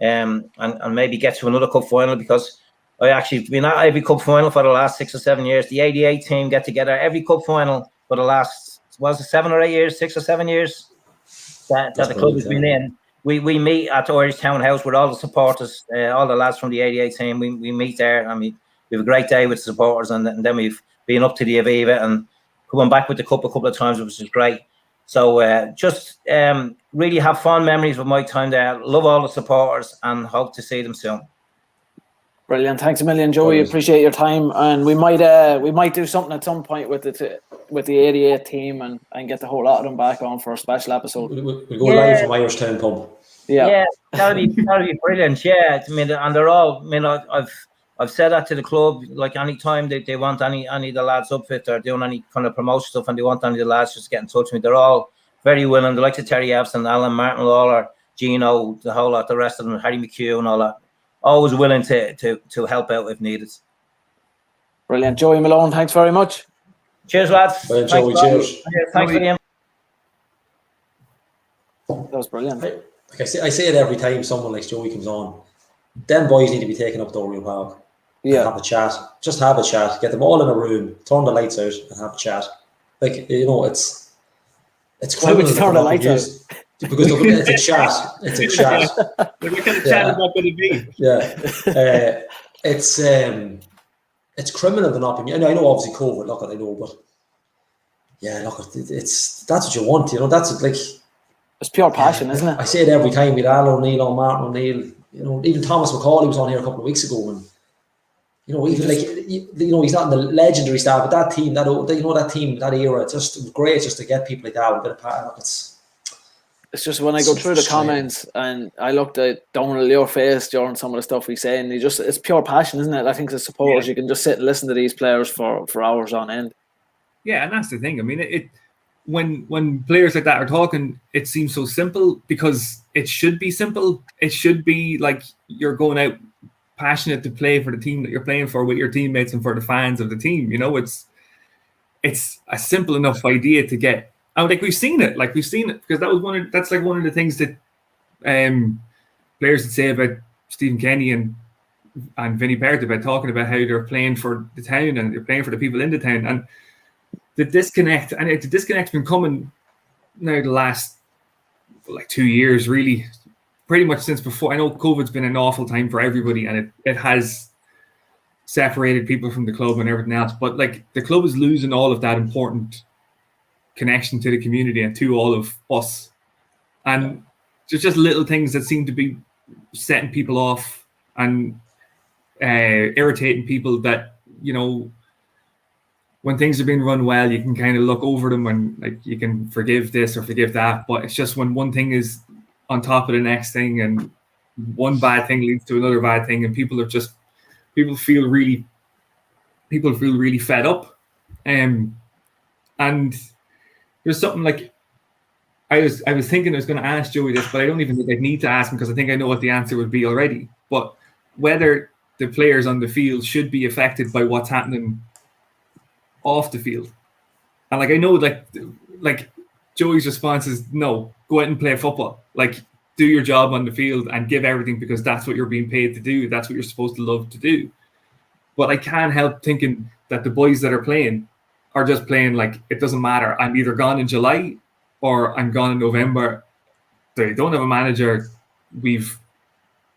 and maybe get to another cup final, because I actually been at every cup final for the last 6 or 7 years. The 88 team get together every cup final for the last 7 or 8 years, 6 or 7 years that the club has been in. We meet at Irish Town House with all the supporters, all the lads from the 88 team. We meet there. I mean, we have a great day with the supporters, and then we've been up to the Aviva and coming back with the cup a couple of times, which is great. So just really have fond memories of my time there. Love all the supporters and hope to see them soon.
Brilliant. Thanks a million, Joey. Appreciate your time, and we might do something at some point with the 88 team and get the whole lot of them back on for a special episode.
We'll go live from Irish Town Pub.
Yeah,
that'd be brilliant. Yeah, I mean, and they're all. I mean, I've said that to the club. Like any time they want any of the lads up if they're doing any kind of promotion stuff and they want any of the lads just get in touch with me. They're all very willing. The likes of Terry Evans and Alan Martin all are Gino, the whole lot, the rest of them, Harry McHugh and all that. Always willing to help out if needed.
Brilliant. Joey Malone, thanks very much.
Cheers, lads.
Well, Joey, cheers.
Thanks for the input.
That was brilliant.
I say it every time someone like Joey comes on. Them boys need to be taken up to Oriel Park.
Yeah.
Have a chat. Just have a chat. Get them all in a room. Turn the lights out and have a chat. Like, you know, it's
Why would you turn the lights out?
Because it's a chat. It's a chat.
What kind of chat is that going to be?
Yeah. It's criminal to not be. And I know obviously COVID. Look, I know, but yeah, look, that's what you want. You know, that's like
it's pure passion, isn't it?
I say it every time. With Al O'Neill or Martin O'Neill. You know, even Thomas McCauley was on here a couple of weeks ago, and you know, even he's not in the legendary style, but that team, that team, that era, it was great just to get people like that with a bit of passion.
It's just when I go through the comments and I looked at Donald, your face during some of the stuff we say, and it's pure passion, isn't it? I think as supporters you can just sit and listen to these players for hours on end.
Yeah, and that's the thing. I mean, when players like that are talking, it seems so simple because it should be simple. It should be like you're going out passionate to play for the team that you're playing for with your teammates and for the fans of the team. You know, it's a simple enough idea to get. And like we've seen it because that's one of the things that players would say about Stephen Kenny and Vinnie Perth about talking about how they're playing for the town and they're playing for the people in the town. And the disconnect's been coming now the last 2 years, really, pretty much since before. I know COVID's been an awful time for everybody, and it has separated people from the club and everything else. But like the club is losing all of that important connection to the community and to all of us. And there's just little things that seem to be setting people off and irritating people that, you know, when things are being run well, you can kind of look over them and like you can forgive this or forgive that. But it's just when one thing is on top of the next thing and one bad thing leads to another bad thing, and people feel really fed up. And there's something like I was thinking I was going to ask Joey this, but I don't even think I need to ask him because I think I know what the answer would be already. But whether the players on the field should be affected by what's happening off the field. And like I know like Joey's response is no, go out and play football. Like do your job on the field and give everything because that's what you're being paid to do. That's what you're supposed to love to do. But I can't help thinking that the boys that are playing are just playing like it doesn't matter. I'm either gone in July or I'm gone in November. They don't have a manager. We've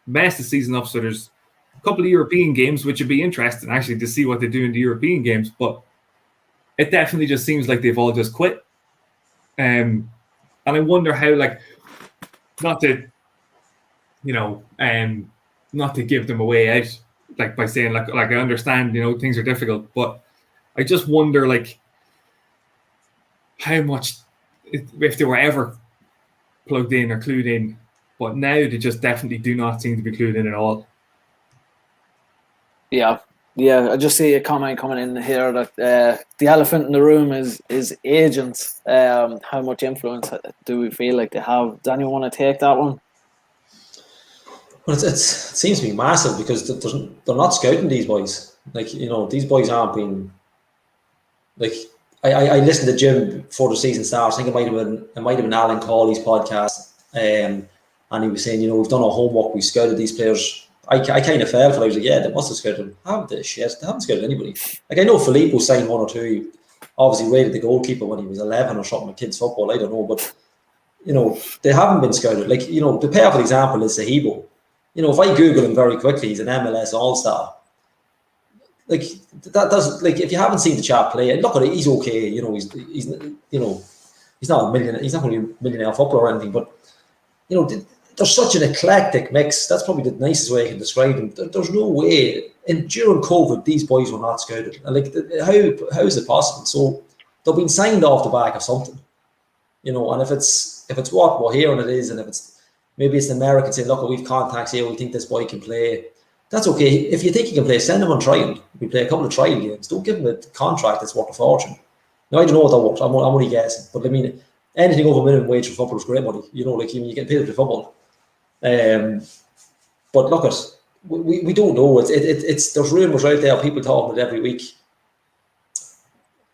messed the season up. So there's a couple of European games, which would be interesting actually to see what they do in the European games. But it definitely just seems like they've all just quit. And I wonder how, like, not to give them a way out, like by saying like I understand, you know, things are difficult, but I just wonder like how much if they were ever plugged in or clued in, but now they just definitely do not seem to be clued in at all.
Yeah, I just see a comment coming in here that the elephant in the room is agents. How much influence do we feel like they have? Does anyone want to take that one?
Well, it seems to be massive because they're not scouting these boys. Like, you know, these boys aren't being like. I listened to Jim before the season starts. I think it might have been Alan Cawley's podcast, and he was saying, you know, we've done our homework. We scouted these players. I kind of fell for it. I was like, yeah, they must have scouted them. How the shit? They haven't scouted anybody. Like, I know Filippo signed one or two. He obviously rated the goalkeeper when he was 11 or something with kids' football. I don't know. But, you know, they haven't been scouted. Like, you know, the perfect example is Sahibo. You know, if I Google him very quickly, he's an MLS All-Star. Like, that doesn't, like, if you haven't seen the chap play, and look at it, he's okay. You know, he's you know, he's not going to be a millionaire footballer or anything, but, you know, there's such an eclectic mix. That's probably the nicest way I can describe them. There's no way. And during COVID, these boys were not scouted. And like, how is it possible? So they've been signed off the back of something, you know. And if it's what we're hearing it is, and if it's maybe it's an American saying, look, we've contacts here, we think this boy can play. That's okay. If you think he can play, send him on trial. We play a couple of trial games. Don't give him a contract that's worth a fortune. Now I don't know what that works. I'm only guessing, but I mean, anything over minimum wage for football is great money. You know, like you get paid to play football. But look, we don't know. It's there's rumours out there. People talking it every week.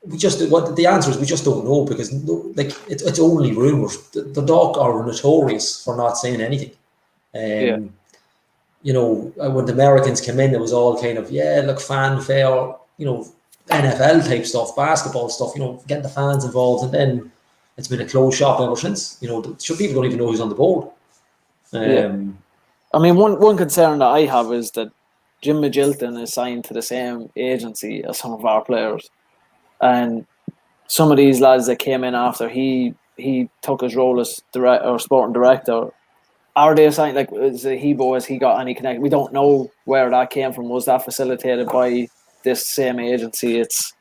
The answer is we just don't know, because it's only rumours. The Dundalk are notorious for not saying anything. You know, when the Americans came in, it was all kind of fanfare. You know, NFL type stuff, basketball stuff. You know, getting the fans involved, and then it's been a closed shop ever since. You know, people don't even know who's on the board.
I mean, one concern that I have is that Jim Magilton is signed to the same agency as some of our players. And some of these lads that came in after he took his role as sporting director, are they assigned, like, is it Hebo, has he got any connection? We don't know where that came from. Was that facilitated by this same agency? It's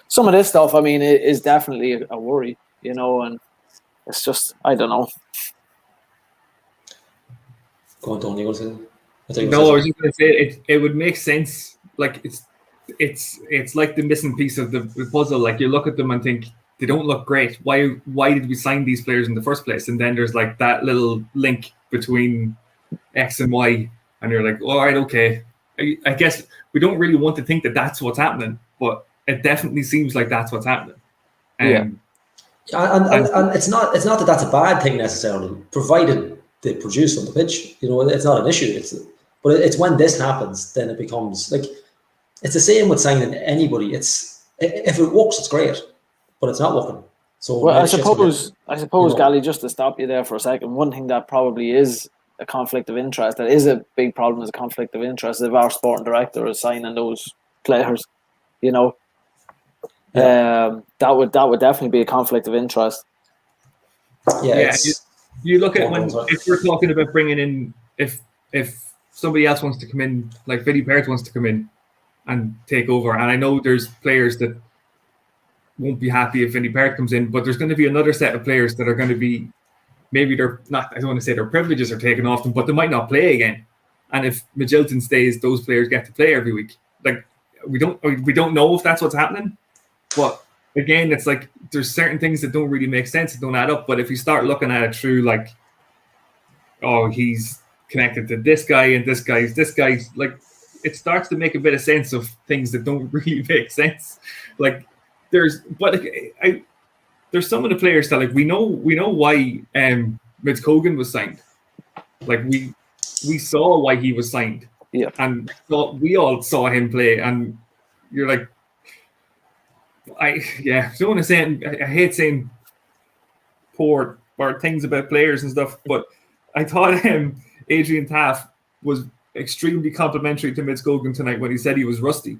some of this stuff, I mean, it is definitely a worry, you know, and it's just, I don't know.
Go on, Tony, you want to say?
No, I was just going to say it would make sense. Like, it's like the missing piece of the puzzle. Like, you look at them and think they don't look great. Why did we sign these players in the first place? And then there's like that little link between X and Y, and you're like, all right, okay. I guess we don't really want to think that that's what's happening, but it definitely seems like that's what's happening.
And it's not that that's a bad thing necessarily, provided they produce on the pitch. You know, it's not an issue. But it's when this happens, then it becomes like. It's the same with signing anybody. If it works, it's great, but it's not working. So,
well, I suppose, Gally, just to stop you there for a second, one thing that probably is a conflict of interest, that is a big problem, is a conflict of interest if our sporting director is signing those players. You know, that would definitely be a conflict of interest.
Yeah, you look at if we're talking about bringing in, if somebody else wants to come in, like Vinnie Perth wants to come in and take over. And I know there's players that won't be happy if Vinnie Perth comes in, but there's going to be another set of players that are going to be, maybe they're not, I don't want to say their privileges are taken off them, but they might not play again. And if Magilton stays, those players get to play every week. Like, we don't know if that's what's happening, but again, it's like there's certain things that don't really make sense, that don't add up. But if you start looking at it through, like, oh, he's connected to this guy and this guy's like, it starts to make a bit of sense of things that don't really make sense. Like, there's some of the players that, like, we know why Mitch Cogan was signed. Like, we saw why he was signed.
Yeah.
And we all saw him play, and you're like, I don't want to say it, I hate saying poor or things about players and stuff, but I thought Adrian Taff was extremely complimentary to Mitch Cogan tonight when he said he was rusty.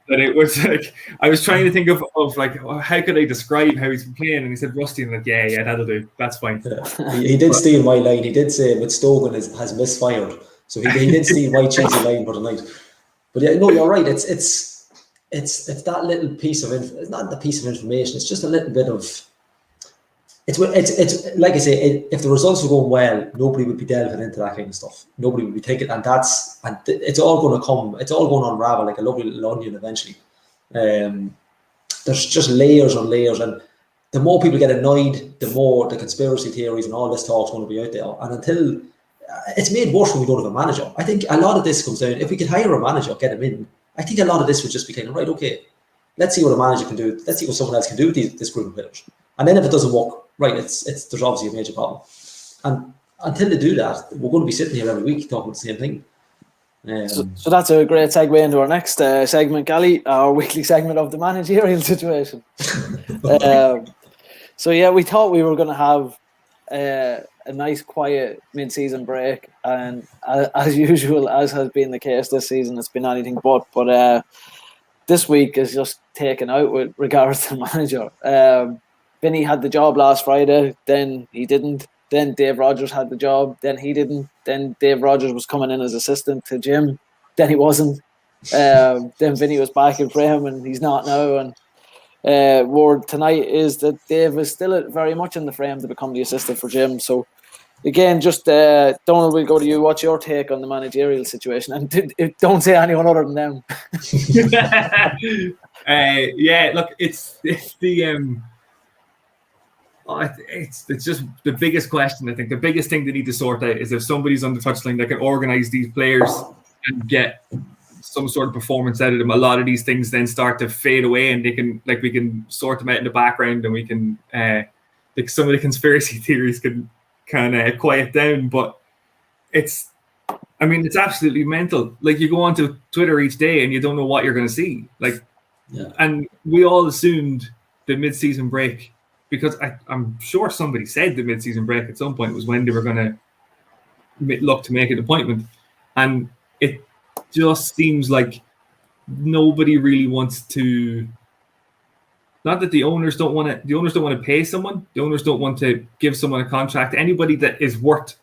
That it was like, I was trying to think of like, how could I describe how he's been playing, and he said rusty, and I'm like, yeah, that'll do, that's fine.
Yeah. He did steal my line. He did say Mitch Cogan has misfired, so he did steal my cheesy line for tonight. But yeah, no, you're right. It's that little piece of it's not the piece of information. It's just a little bit of. It's like I say, if the results were going well, nobody would be delving into that kind of stuff. Nobody would be taking, and it's all going to come. It's all going to unravel like a lovely little onion eventually. There's just layers on layers, and the more people get annoyed, the more the conspiracy theories and all this talk's going to be out there. And until it's made worse when we don't have a manager. I think a lot of this comes down. If we could hire a manager, get him in, I think a lot of this would just be kind of right. Okay, let's see what a manager can do. Let's see what someone else can do with this group of players. And then if it doesn't work, right, there's obviously a major problem. And until they do that, we're going to be sitting here every week talking about the same thing.
So that's a great segue into our next segment, Gally, our weekly segment of the managerial situation. So yeah, we thought we were going to have a nice quiet mid-season break, and as usual, as has been the case this season, it's been anything but. But this week is just taken out with regards to the manager. Vinny had the job last Friday, then he didn't. Then Dave Rogers had the job, then he didn't. Then Dave Rogers was coming in as assistant to Jim, then he wasn't. Then Vinny was back in frame, and he's not now. And word tonight is that Dave is still very much in the frame to become the assistant for Jim. So again, just Donald, we'll go to you. What's your take on the managerial situation? And don't say anyone other than them.
Yeah, look, it's the It's just the biggest question. I think the biggest thing they need to sort out is if somebody's on the touchline that can organise these players and get some sort of performance out of them. A lot of these things then start to fade away, and we can sort them out in the background, and we can some of the conspiracy theories can kind of quiet down. But it's absolutely mental. Like, you go onto Twitter each day and you don't know what you're going to see. Like, and we all assumed the mid-season break, because I'm sure somebody said the mid-season break at some point was when they were going to look to make an appointment, and it just seems like nobody really wants to. Not that the owners don't want to. The owners don't want to pay someone. The owners don't want to give someone a contract. Anybody that is worth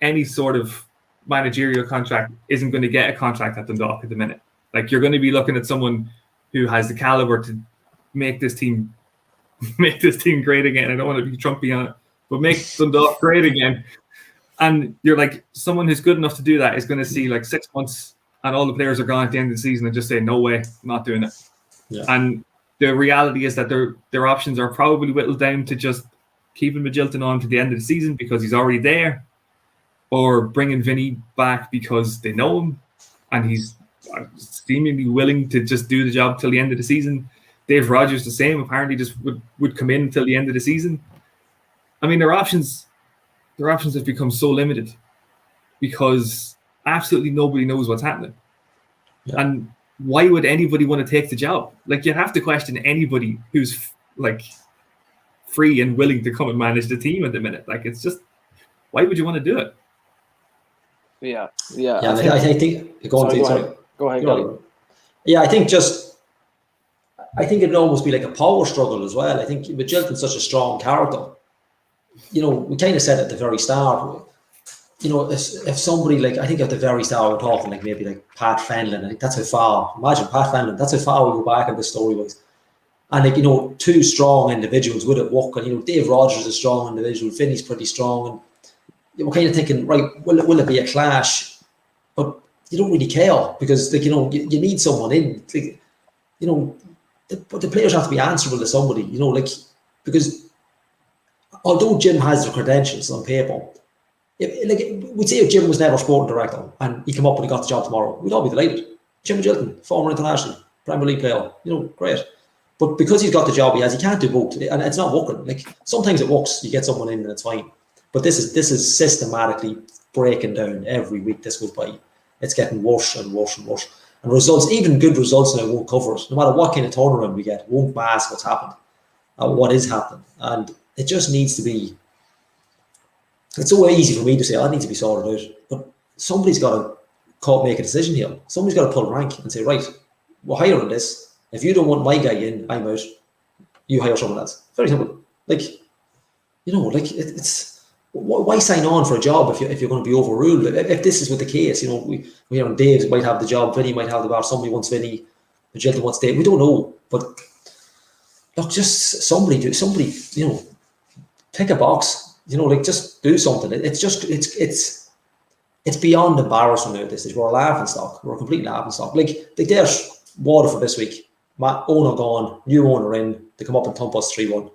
any sort of managerial contract isn't going to get a contract at Dundalk at the minute. Like, you're going to be looking at someone who has the caliber to make this team great again. I don't want to be Trumpy on it, but make Dundalk great again. And you're like, someone who's good enough to do that is going to see like 6 months and all the players are gone at the end of the season and just say, no way, I'm not doing it. Yeah. And the reality is that their options are probably whittled down to just keeping Magilton on to the end of the season because he's already there, or bringing Vinny back because they know him and he's seemingly willing to just do the job till the end of the season. Dave Rogers the same, apparently just would come in until the end of the season. I mean, their options have become so limited because absolutely nobody knows what's happening. Yeah. And why would anybody want to take the job? Like, you have to question anybody who's like free and willing to come and manage the team at the minute. Like, it's just, why would you want to do it?
Yeah.
I think go ahead. Yeah, I think it'd almost be like a power struggle as well. I think Magilton's such a strong character. You know, we kind of said at the very start, you know, if somebody, like, I think at the very start we're talking like maybe like Pat Fenlon. I think that's how far, imagine Pat Fenlon, that's how far we go back in this story was. And like, you know, two strong individuals would it work? And, you know, Dave Rogers is a strong individual, Finney's pretty strong. And we're kind of thinking, right, will it be a clash? But you don't really care because, like, you know, you need someone in. Like, you know, but the players have to be answerable to somebody, you know, like, because although Jim has the credentials on paper, we'd say if Jim was never sporting director and he came up and he got the job tomorrow, we'd all be delighted. Jim Magilton, former international, Premier League player, you know, great. But because he's got the job he can't do both, and it's not working. Like, sometimes it works, you get someone in and it's fine. But this is systematically breaking down every week this goes by. It's getting worse and worse and worse. And results, even good results now, won't cover it. No matter what kind of turnaround we get, won't mask what's happened, what is happening. And it just needs to be. It's so easy for me to say, that needs to be sorted out. But somebody's got to make a decision here. Somebody's got to pull rank and say, right, we're hiring this. If you don't want my guy in, I'm out. You hire someone else. Very simple. Like, you know, like it's. Why sign on for a job if you're going to be overruled? If this is with the case, you know, we hear Dave might have the job, Vinny might have the bar, somebody wants Vinny, Magilton wants Dave. We don't know, but look, just somebody, you know, pick a box, you know, like, just do something. It's beyond embarrassment now. This is, we're a laughing stock. We're a complete laughing stock. Like there's Waterford this week. Owner gone, new owner in. They come up and thump us 3-1.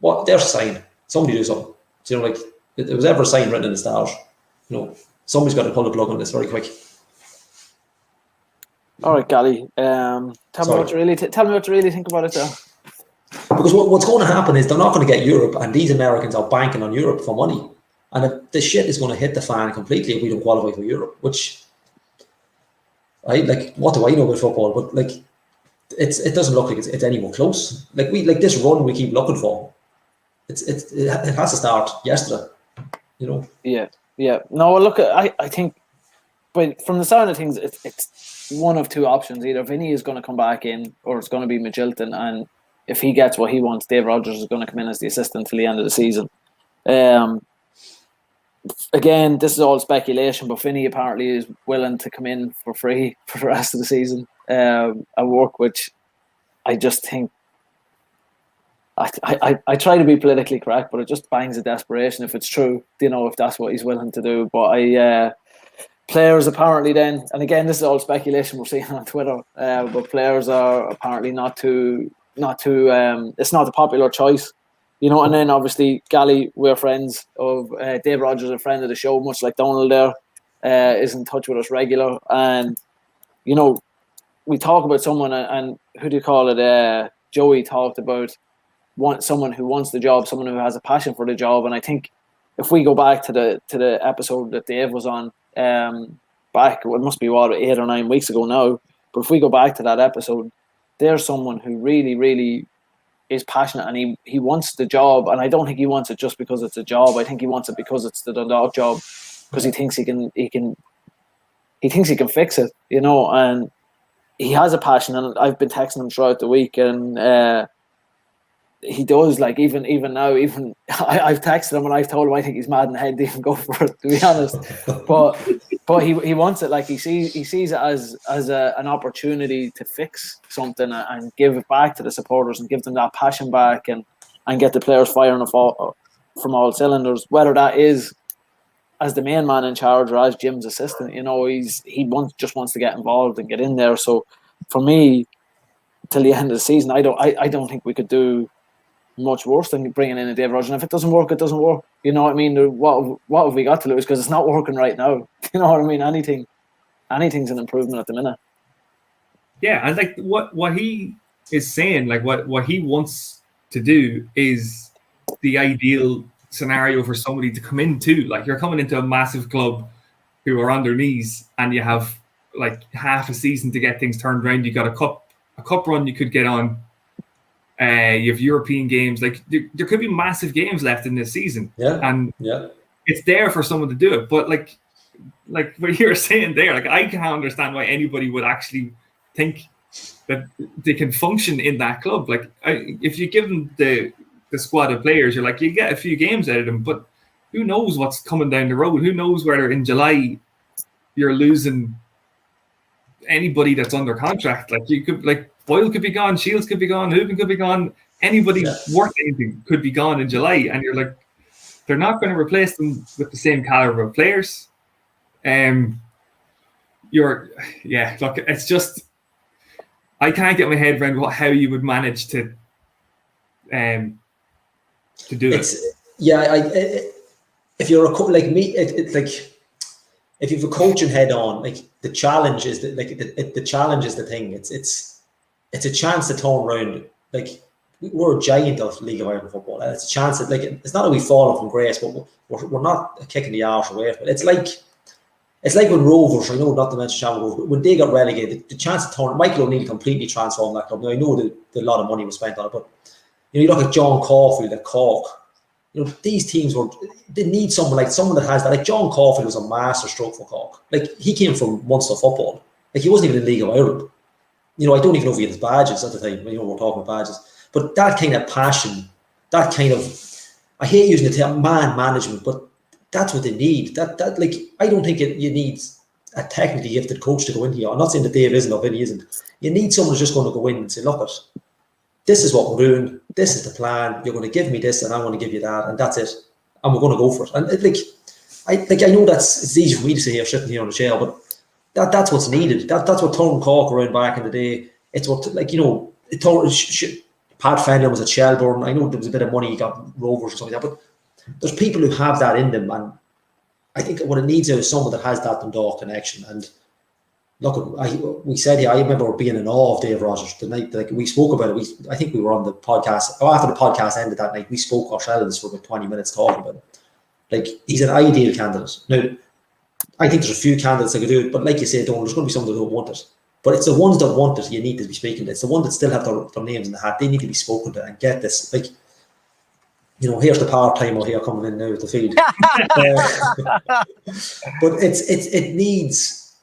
What? There's a sign. Somebody do something. You know, like, if there was ever a sign written in the stars, you know, somebody's got to pull the plug on this very quick.
All right, Gally. Tell me what you really think about it, though.
Because what's going to happen is they're not going to get Europe, and these Americans are banking on Europe for money, and if the shit is going to hit the fan completely if we don't qualify for Europe. Which, what do I know about football? But like, it doesn't look like it's any more close. Like this run we keep looking for. It has to start yesterday, you know. Yeah.
No, look, I think, but from the sound of things, it's one of two options. Either Vinny is going to come back in, or it's going to be Magilton. And if he gets what he wants, Dave Rogers is going to come in as the assistant till the end of the season. Again, this is all speculation, but Vinny apparently is willing to come in for free for the rest of the season at work, which I just think. I try to be politically correct, but it just bangs a desperation if it's true, you know, if that's what he's willing to do. But players apparently then, and again, this is all speculation we're seeing on Twitter, but players are apparently not too. It's not the popular choice you know. And then obviously Gally, we're friends of Dave Rogers, a friend of the show, much like Donald there, is in touch with us regular. And you know, we talk about someone, and who do you call it? Joey talked about someone who wants the job, someone who has a passion for the job. And I think if we go back to the episode that Dave was on, back, it must be 8 or 9 weeks ago now. But if we go back to that episode, there's someone who really, really is passionate, and he wants the job. And I don't think he wants it just because it's a job. I think he wants it because it's the Dundalk job, because he thinks he can fix it, you know. And he has a passion, and I've been texting him throughout the week, and he does. Like even now, I've texted him and I've told him I think he's mad in the head to even go for it, to be honest. But he wants it. Like he sees it as an opportunity to fix something and give it back to the supporters and give them that passion back and get the players firing from all cylinders. Whether that is as the main man in charge or as Jim's assistant, you know, he just wants to get involved and get in there. So for me, till the end of the season, I don't think we could do much worse than bringing in a Dave Rogers. And if it doesn't work, it doesn't work. You know what I mean? What have we got to lose? Because it's not working right now. You know what I mean? Anything's an improvement at the minute.
Yeah, and like what he is saying, like what he wants to do is the ideal scenario for somebody to come into. Like you're coming into a massive club who are on their knees, and you have like half a season to get things turned around. You got a cup run you could get on. You have European games. Like there could be massive games left in this season, and it's there for someone to do it. But like what you're saying there, like I can't understand why anybody would actually think that they can function in that club. Like if you give them the squad of players, you're like, you get a few games out of them, but who knows what's coming down the road? Who knows whether in July you're losing anybody that's under contract? Like you could, like Boyle could be gone, Shields could be gone, Hooven could be gone. Anybody worth anything could be gone in July, and you're like, they're not going to replace them with the same caliber of players. Look, it's just I can't get my head around how you would manage to do it.
If you're like me, it's like if you have a coaching head on, like the challenge is the challenge is the thing. It's a chance to turn around. Like we're a giant of League of Ireland football, and it's a chance that, like, it's not that we've fallen from grace, but we're not kicking the arse away from it. It's like when Rovers, I know not to mention Shamrock Rovers, when they got relegated, the chance to turn, Michael O'Neill completely transformed that club. Now I know that a lot of money was spent on it, but you look at John Caulfield at Cork. These teams they need someone that has that. Like John Caulfield was a master stroke for Cork. Like he came from Munster football. Like he wasn't even in the League of Ireland. I don't even know if he had his badges at the time. We're talking about badges. But that kind of passion, that kind of, I hate using the term man management, but that's what they need. Like I don't think you need a technically gifted coach to go in here. I'm not saying that Dave isn't or Vinny isn't. You need someone who's just going to go in and say, look, this is what we're doing. This is the plan. You're going to give me this, and I'm going to give you that, and that's it. And we're going to go for it. And I know it's easy for me to say here, sitting here on the chair, but that's what's needed. That's what turned Cork around back in the day. It's what, Pat Fenlon was at Shelbourne. I know there was a bit of money, he got Rovers or something like that, but there's people who have that in them, and I think what it needs is someone that has that Dundalk connection. And look, we said here, I remember being in awe of Dave Rogers the night. Like we spoke about it. I think we were on the podcast. After the podcast ended that night, we spoke ourselves for about 20 minutes talking about it. Like he's an ideal candidate. Now, I think there's a few candidates that could do it, but like you said, there's going to be some that don't want it. But it's the ones that want it you need to be speaking to. It's the ones that still have their names in the hat. They need to be spoken to and get this. Like, here's the part-timer here coming in now at the field. But it needs,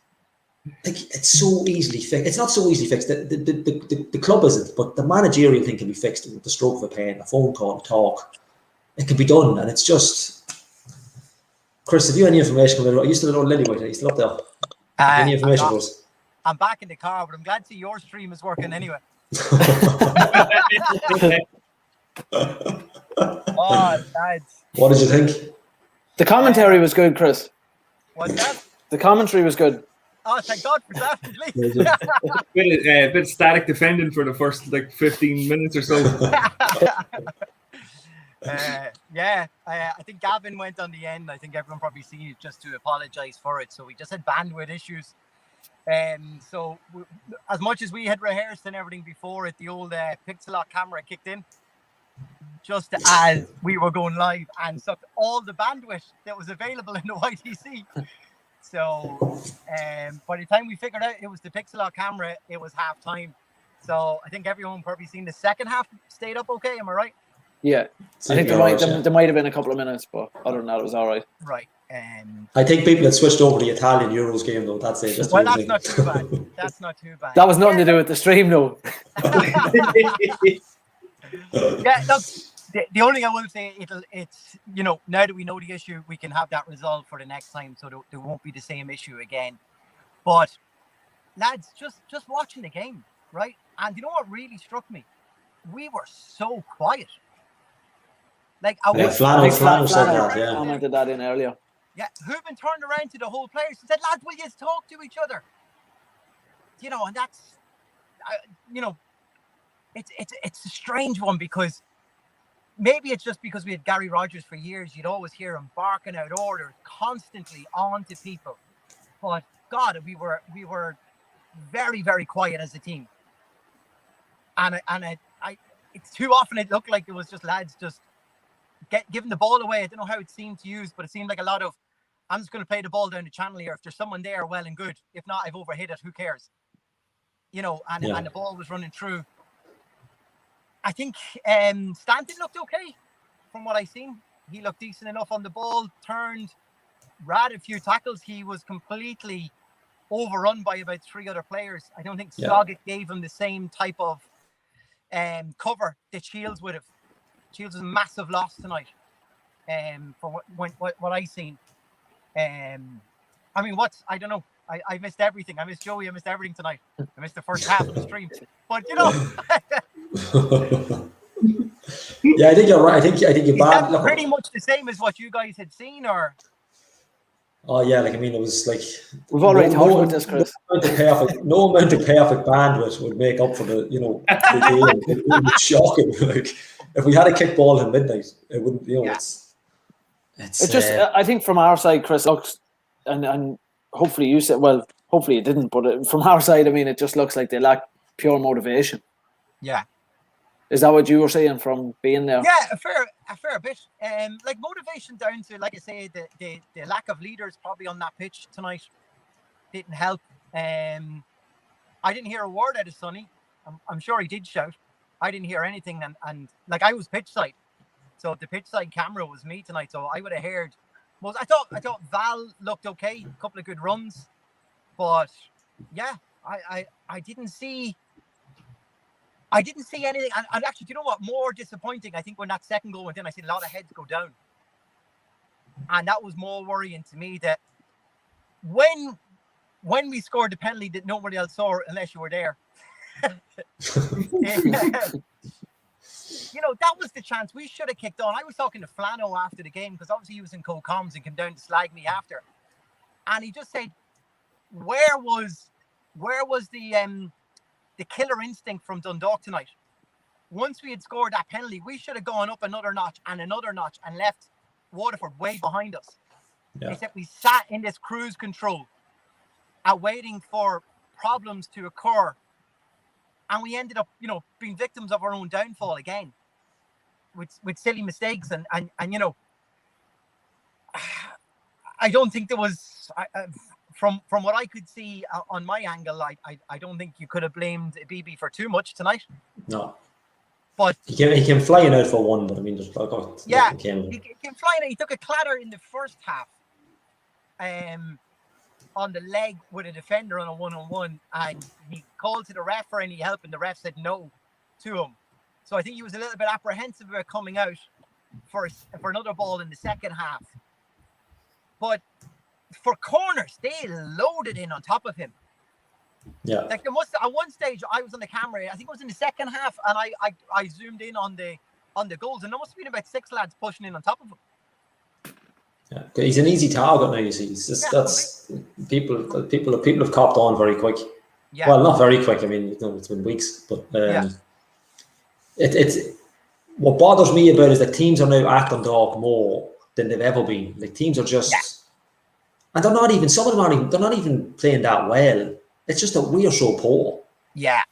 like, it's so easily fixed. It's not so easily fixed. The club isn't, but the managerial thing can be fixed with the stroke of a pen, a phone call, a talk. It can be done, and it's just. Chris, have you any information coming out? Are you still on lilywhite? Are you still up there? Any information for us?
I'm back in the car, but I'm glad to see your stream is working anyway. Oh, lads.
What did you think?
The commentary was good, Chris.
What's that?
The commentary was good.
Oh, thank God for that, at least.
A bit static defending for the first 15 minutes or so.
I think Gavin went on the end. I think everyone probably seen it just to apologise for it. So we just had bandwidth issues. So as much as we had rehearsed and everything before it, the old Pixelock camera kicked in just as we were going live and sucked all the bandwidth that was available in the YTC. So by the time we figured out it was the Pixelock camera, it was half time. So I think everyone probably seen the second half stayed up okay. Am I right?
Yeah. I think there might have been a couple of minutes, but other than that, it was all right.
Right.
I think people had switched over to the Italian Euros game though. That's it.
Well, that's not too bad. That's not too bad.
That was nothing to do with the stream, though.
Yeah, look, the only thing I will say, it's now that we know the issue, we can have that resolved for the next time, so there won't be the same issue again. But lads, just watching the game, right? And you know what really struck me? We were so quiet. Like
Flano said that. Yeah,
commented that in earlier.
Yeah, Hooven turned around to the whole players and said, "Lads, will you talk to each other?" And that's, it's a strange one because maybe it's just because we had Gary Rogers for years. You'd always hear him barking out orders constantly on to people. But God, we were very, very quiet as a team. And it's too often it looked like it was just lads just giving the ball away. I don't know how it seemed to use, but it seemed like a lot of, I'm just going to play the ball down the channel here. If there's someone there, well and good. If not, I've overhit it. Who cares? And the ball was running through. I think Stanton looked okay from what I seen. He looked decent enough on the ball, turned, ran a few tackles. He was completely overrun by about 3 other players. I don't think Sloggett gave him the same type of cover that Shields would have. Shields was a massive loss tonight for what I seen. I don't know. I missed everything. I missed Joey. I missed everything tonight. I missed the first half of the stream. But
yeah, I think you're right. I think you're bad.
Is that pretty much the same as what you guys had seen, or?
Oh yeah, it was like
we've already talked about this, Chris.
No amount of perfect bandwidth would make up for the game. It would be shocking. Like if we had a kick ball at midnight, it wouldn't. It's
just. I think from our side, Chris, looks and hopefully you said hopefully it didn't, but from our side, it just looks like they lack pure motivation.
Yeah.
Is that what you were saying from being there?
Yeah, a fair bit. Like motivation down to, like I say, the lack of leaders probably on that pitch tonight didn't help. I didn't hear a word out of Sonny. I'm sure he did shout. I didn't hear anything, and like I was pitch side, so the pitch side camera was me tonight. So I would have heard. I thought Val looked okay, a couple of good runs, but yeah, I didn't see. I didn't see anything. And actually, do you know what? More disappointing, I think, when that second goal went in, I seen a lot of heads go down. And that was more worrying to me that when we scored the penalty that nobody else saw unless you were there. That was the chance. We should have kicked on. I was talking to Flano after the game because obviously he was in co-coms and came down to slag me after. And he just said, where was the killer instinct from Dundalk tonight? Once we had scored that penalty, we should have gone up another notch and left Waterford way behind us.
Yeah.
Except we sat in this cruise control waiting for problems to occur. And we ended up, being victims of our own downfall again with silly mistakes. And I don't think there was... From what I could see on my angle, I don't think you could have blamed BB for too much tonight.
No,
but
he came flying out for one. But he
came flying out. He took a clatter in the first half, on the leg with a defender on a 1-on-1, and he called to the ref for any help, and the ref said no to him. So I think he was a little bit apprehensive about coming out for another ball in the second half, but. For corners, they loaded in on top of him.
Yeah.
Like there must at one stage I was on the camera. I think it was in the second half, and I zoomed in on the goals, and there must have been about 6 lads pushing in on top of him.
Yeah, he's an easy target now. You see, that's people have copped on very quick.
Yeah.
Well, not very quick. It's been weeks, but it's what bothers me about it is that teams are now at Dundalk more than they've ever been. Like teams are just, and they're not even. Some of them aren't even. They're not even playing that well. It's just that we are so poor.
Yeah.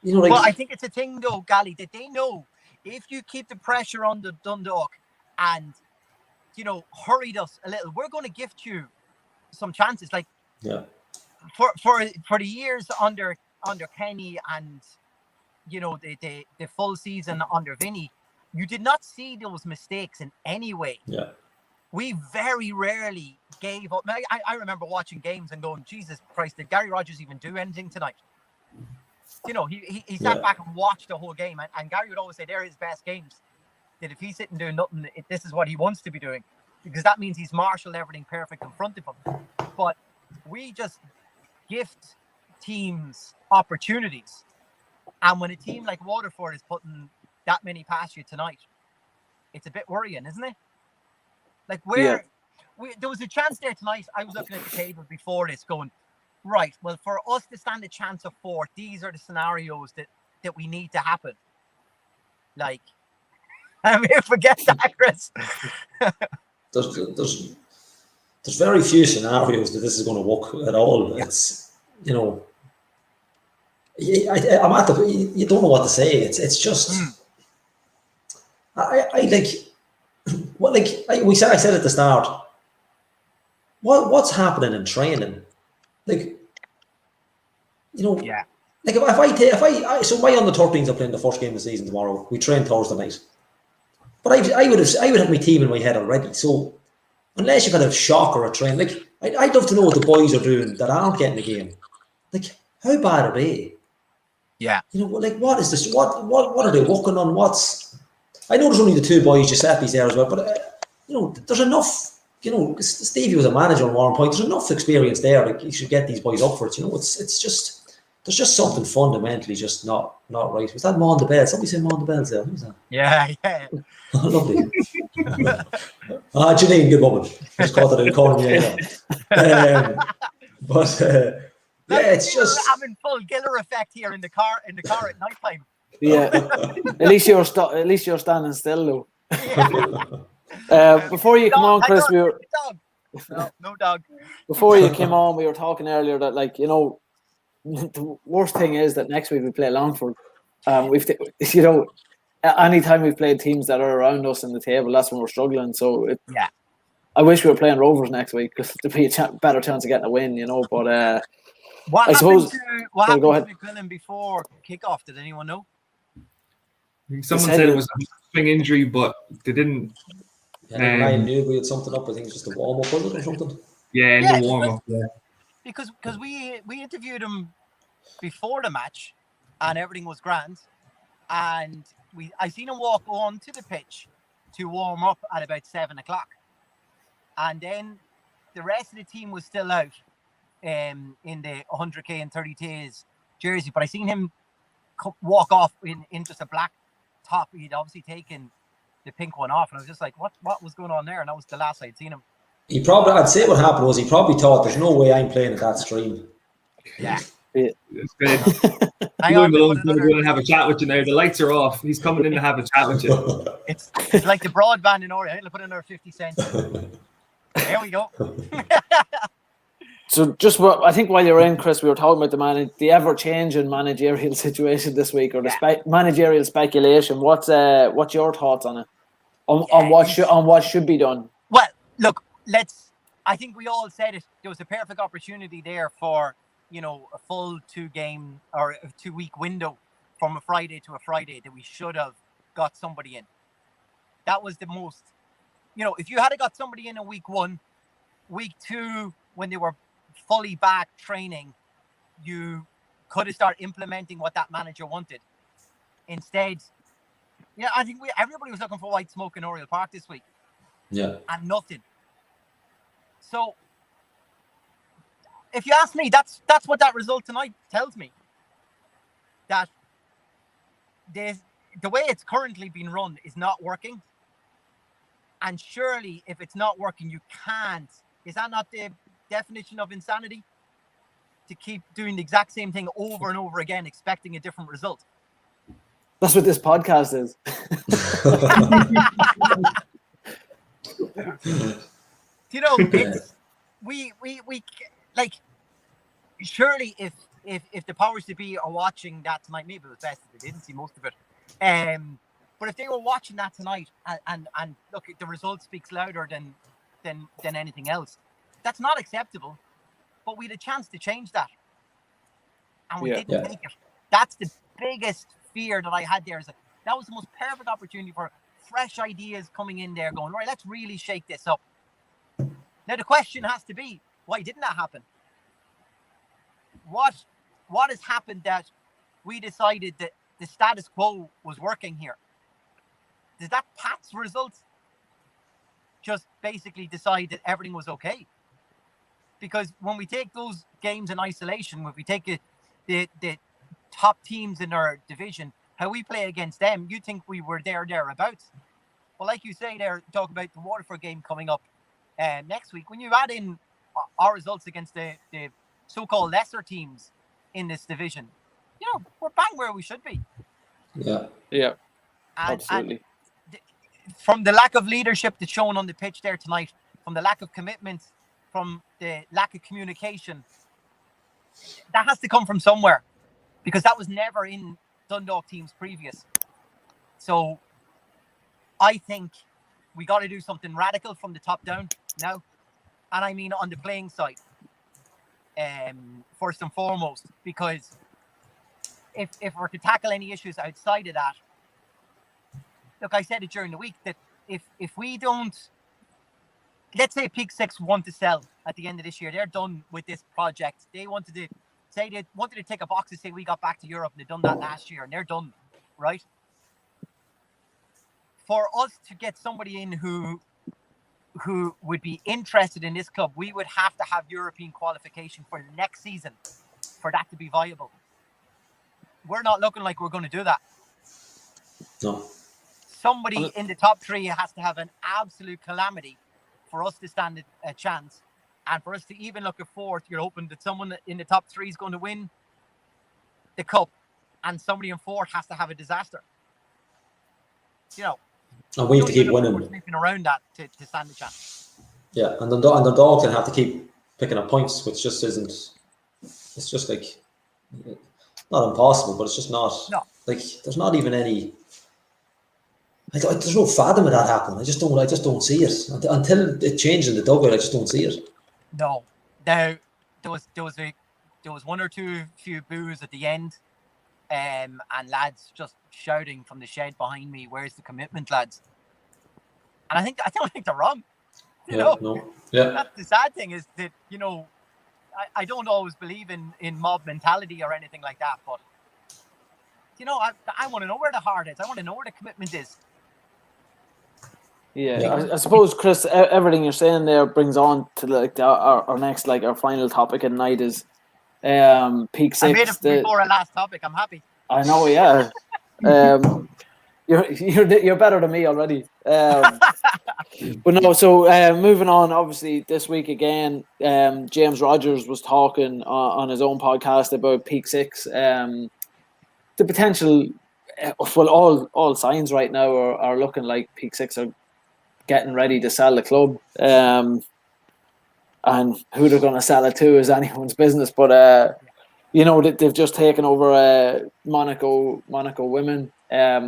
You know, like.
Well, I think it's a thing though, Gally, that they know if you keep the pressure on the Dundalk and hurried us a little, we're going to gift you some chances. Like for the years under Kenny and the full season under Vinny, you did not see those mistakes in any way.
Yeah.
We very rarely gave up. I remember watching games and going, Jesus Christ, did Gary Rogers even do anything tonight? He sat back and watched the whole game, and Gary would always say they're his best games. That if he's sitting doing nothing, this is what he wants to be doing, because that means he's marshaled everything perfect in front of him. But we just gift teams opportunities, and when a team like Waterford is putting that many past you tonight, it's a bit worrying, isn't it? Like there was a chance there tonight. I was looking at the table before this, going, right, well, for us to stand a chance of fourth, these are the scenarios that we need to happen. Like, I mean, forget that, Chris.
There's very few scenarios that this is going to work at all. It's, I'm at the, you don't know what to say. It's just, I said at the start, what's happening in training? Like, like so my under 13s are playing the first game of the season tomorrow. We train Thursday night, but I would have my team in my head already. So unless you kind of shock or a train, like I'd love to know what the boys are doing that aren't getting the game. Like, how bad are they?
Yeah,
like what is this? What are they working on? I know there's only the two boys, Giuseppe's there as well, but there's enough. Stevie was a manager on Warren Point. There's enough experience there. Like, you should get these boys up for it. It's just there's just something fundamentally just not right. Was that Maun the Bell? Somebody said Maun the Bell's there. Who was that?
Yeah.
Lovely. Janine, good woman. Just caught it in the corner of the but it's just
having full Giller effect here in the car at night time.
Yeah. At least you're standing still, though. Before you come on, Chris,
no dog.
Before you came on, we were talking earlier that, like, the worst thing is that next week we play Longford. Anytime we've played teams that are around us in the table, that's when we're struggling. So I wish we were playing Rovers next week because there'd be a better chance of getting a win, But
what happened to McMillan before kickoff? Did anyone know?
Someone said it was a hamstring injury, but they didn't.
Ryan knew we had something up. I think it's just a warm up, was it, or something?
Yeah, in the warm up. Yeah.
Because we interviewed him before the match, and everything was grand, and I seen him walk on to the pitch to warm up at about 7:00, and then the rest of the team was still out in the 100k and 30k's jersey, but I seen him walk off in just a black top. He'd obviously taken the pink one off, and I was just like, what was going on there? And that was the last I'd seen him.
I'd say what happened was he probably thought there's no way I'm playing at that stream.
Yeah.
It's great. Joey Malone's going to have a chat with you now. The lights are off. He's coming in to have a chat with you.
It's like the broadband in Oriel. I'll put in our 50 cents. There we go.
So I think while you're in, Chris, we were talking about the ever-changing managerial situation this week, or the managerial speculation. What's your thoughts on it? On what should be done?
Well, look, I think we all said it. There was a perfect opportunity there for a full 2-game or a 2-week window from a Friday to a Friday that we should have got somebody in. That was the most. If you had got somebody in week 1, week 2, when they were fully back training, you could have started implementing what that manager wanted. Instead, I think everybody was looking for white smoke in Oriel Park this week.
Yeah.
And nothing. So, if you ask me, that's what that result tonight tells me. That the way it's currently being run is not working. And surely, if it's not working, you can't. Is that not the definition of insanity? To keep doing the exact same thing over and over again, expecting a different result.
That's what this podcast is.
You know, it's we like, surely if the powers that be are watching that tonight, maybe it was best if they didn't see most of it. But if they were watching that tonight, and look, the result speaks louder than anything else. That's not acceptable. But we had a chance to change that, and we didn't take it. That's the biggest fear that I had there. Is that was the most perfect opportunity for fresh ideas coming in there, going, right, let's really shake this up. Now the question has to be, why didn't that happen? What has happened that we decided that the status quo was working here? Did that Pats result just basically decide that everything was okay? Because when we take those games in isolation, when we take the top teams in our division, how we play against them, you think we were thereabouts. Well, like you say there, talk about the Waterford game coming up next week. When you add in our results against the so-called lesser teams in this division, you know, we're bang where we should be.
Yeah, absolutely.
And from the lack of leadership that's shown on the pitch there tonight, from the lack of commitment, from the lack of communication, that has to come from somewhere, because that was never in Dundalk teams previous. So I think we got to do something radical from the top down now, and I mean on the playing side, first and foremost, because if we're to tackle any issues outside of that, look, I said it during the week that if we don't, let's say Peak Six want to sell at the end of this year, they're done with this project. They wanted to take a box and say we got back to Europe, and they've done that last year, and they're done, right? For us to get somebody in who would be interested in this club, we would have to have European qualification for the next season for that to be viable. We're not looking like we're going to do that.
No.
Somebody in the top three has to have an absolute calamity for us to stand a chance, and for us to even look at fourth, you're hoping that someone in the top three is going to win the cup, and somebody in fourth has to have a disaster. You know,
and we have to keep winning.
Sniffing around that to stand a chance.
Yeah, and the Dundalk can have to keep picking up points, which just isn't. It's just like not impossible, but it's just not.
No.
Like there's not even any. There's no fathom of that happening. I just don't see it until it changes in the dugout. I just don't see it.
No, there was one or two few boos at the end, and lads just shouting from the shed behind me, "Where's the commitment, lads?" And I don't think they're wrong. You know?
No. Yeah.
That's the sad thing, is that, you know, I don't always believe in mob mentality or anything like that, but you know, I want to know where the heart is. I want to know where the commitment is.
Yeah, I suppose, Chris, everything you're saying there brings on to like our next, like our final topic at night is Peak Six.
I made it before our last topic. I'm happy.
I know, yeah. You're better than me already. But no, so moving on. Obviously, this week again, James Rogers was talking on his own podcast about Peak Six. The potential, well, all signs right now are looking like Peak Six are getting ready to sell the club, and who they're going to sell it to is anyone's business. But you know, they've just taken over Monaco Women,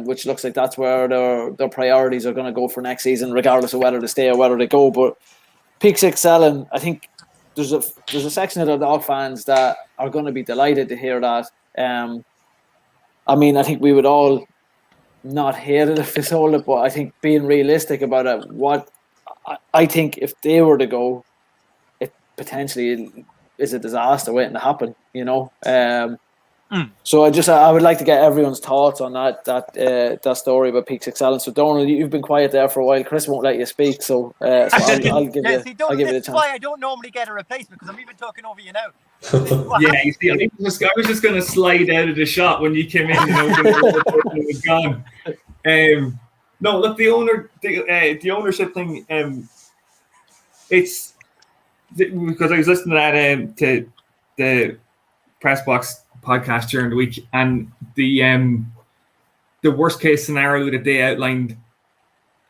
which looks like that's where their priorities are going to go for next season, regardless of whether they stay or whether they go. But Peak Six selling, I think there's a section of the Dog fans that are going to be delighted to hear that. I mean, I think we would all not hate it if they sold it, but I think being realistic about it, I think if they were to go, it potentially is a disaster waiting to happen, you know. So I would like to get everyone's thoughts on that story about Peak Six selling. So Donald, you've been quiet there for a while. Chris won't let you speak, so I'll give you the chance.
That's why I don't normally get a replacement, because I'm even talking over you now.
Yeah, you see, I was just going to slide out of the shot when you came in. You know, it was gone. No, look, the ownership thing. It's because I was listening to the Press Box podcast during the week, and the the worst case scenario that they outlined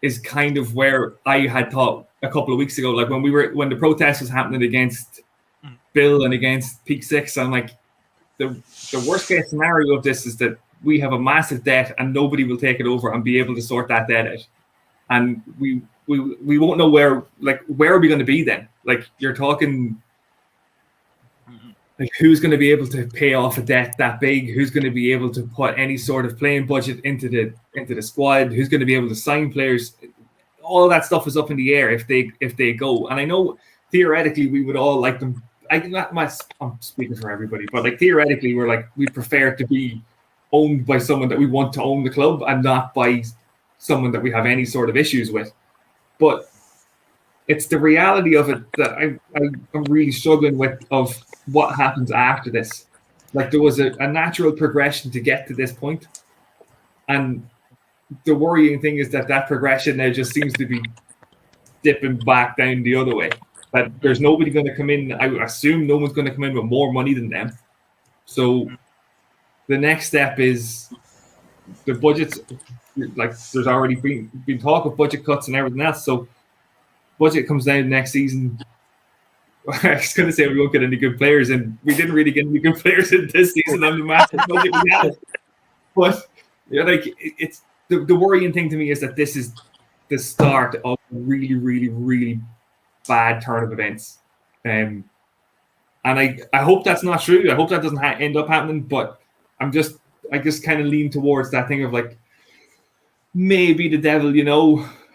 is kind of where I had thought a couple of weeks ago, like when the protest was happening against Bill and against Peak Six. I'm like, the worst case scenario of this is that we have a massive debt and nobody will take it over and be able to sort that debt out, and we won't know where are we going to be then? Like, you're talking, like, who's going to be able to pay off a debt that big? Who's going to be able to put any sort of playing budget into the squad? Who's going to be able to sign players? All that stuff is up in the air if they go. And I know theoretically we would all like them. I'm speaking for everybody, but like, theoretically we prefer to be owned by someone that we want to own the club and not by someone that we have any sort of issues with. But it's the reality of it that I'm really struggling with, of what happens after this. Like, there was a natural progression to get to this point, and the worrying thing is that progression now just seems to be dipping back down the other way. But there's nobody going to come in. I assume no one's going to come in with more money than them. So the next step is the budgets. Like, there's already been talk of budget cuts and everything else. So budget comes down next season. I was going to say we won't get any good players, and we didn't really get any good players in this season on the massive budget we had. But yeah, like, it's the worrying thing to me is that this is the start of a really, really, really bad turn of events. And I hope that's not true. I hope that doesn't end up happening. But I just kind of lean towards that thing of, like, maybe the devil,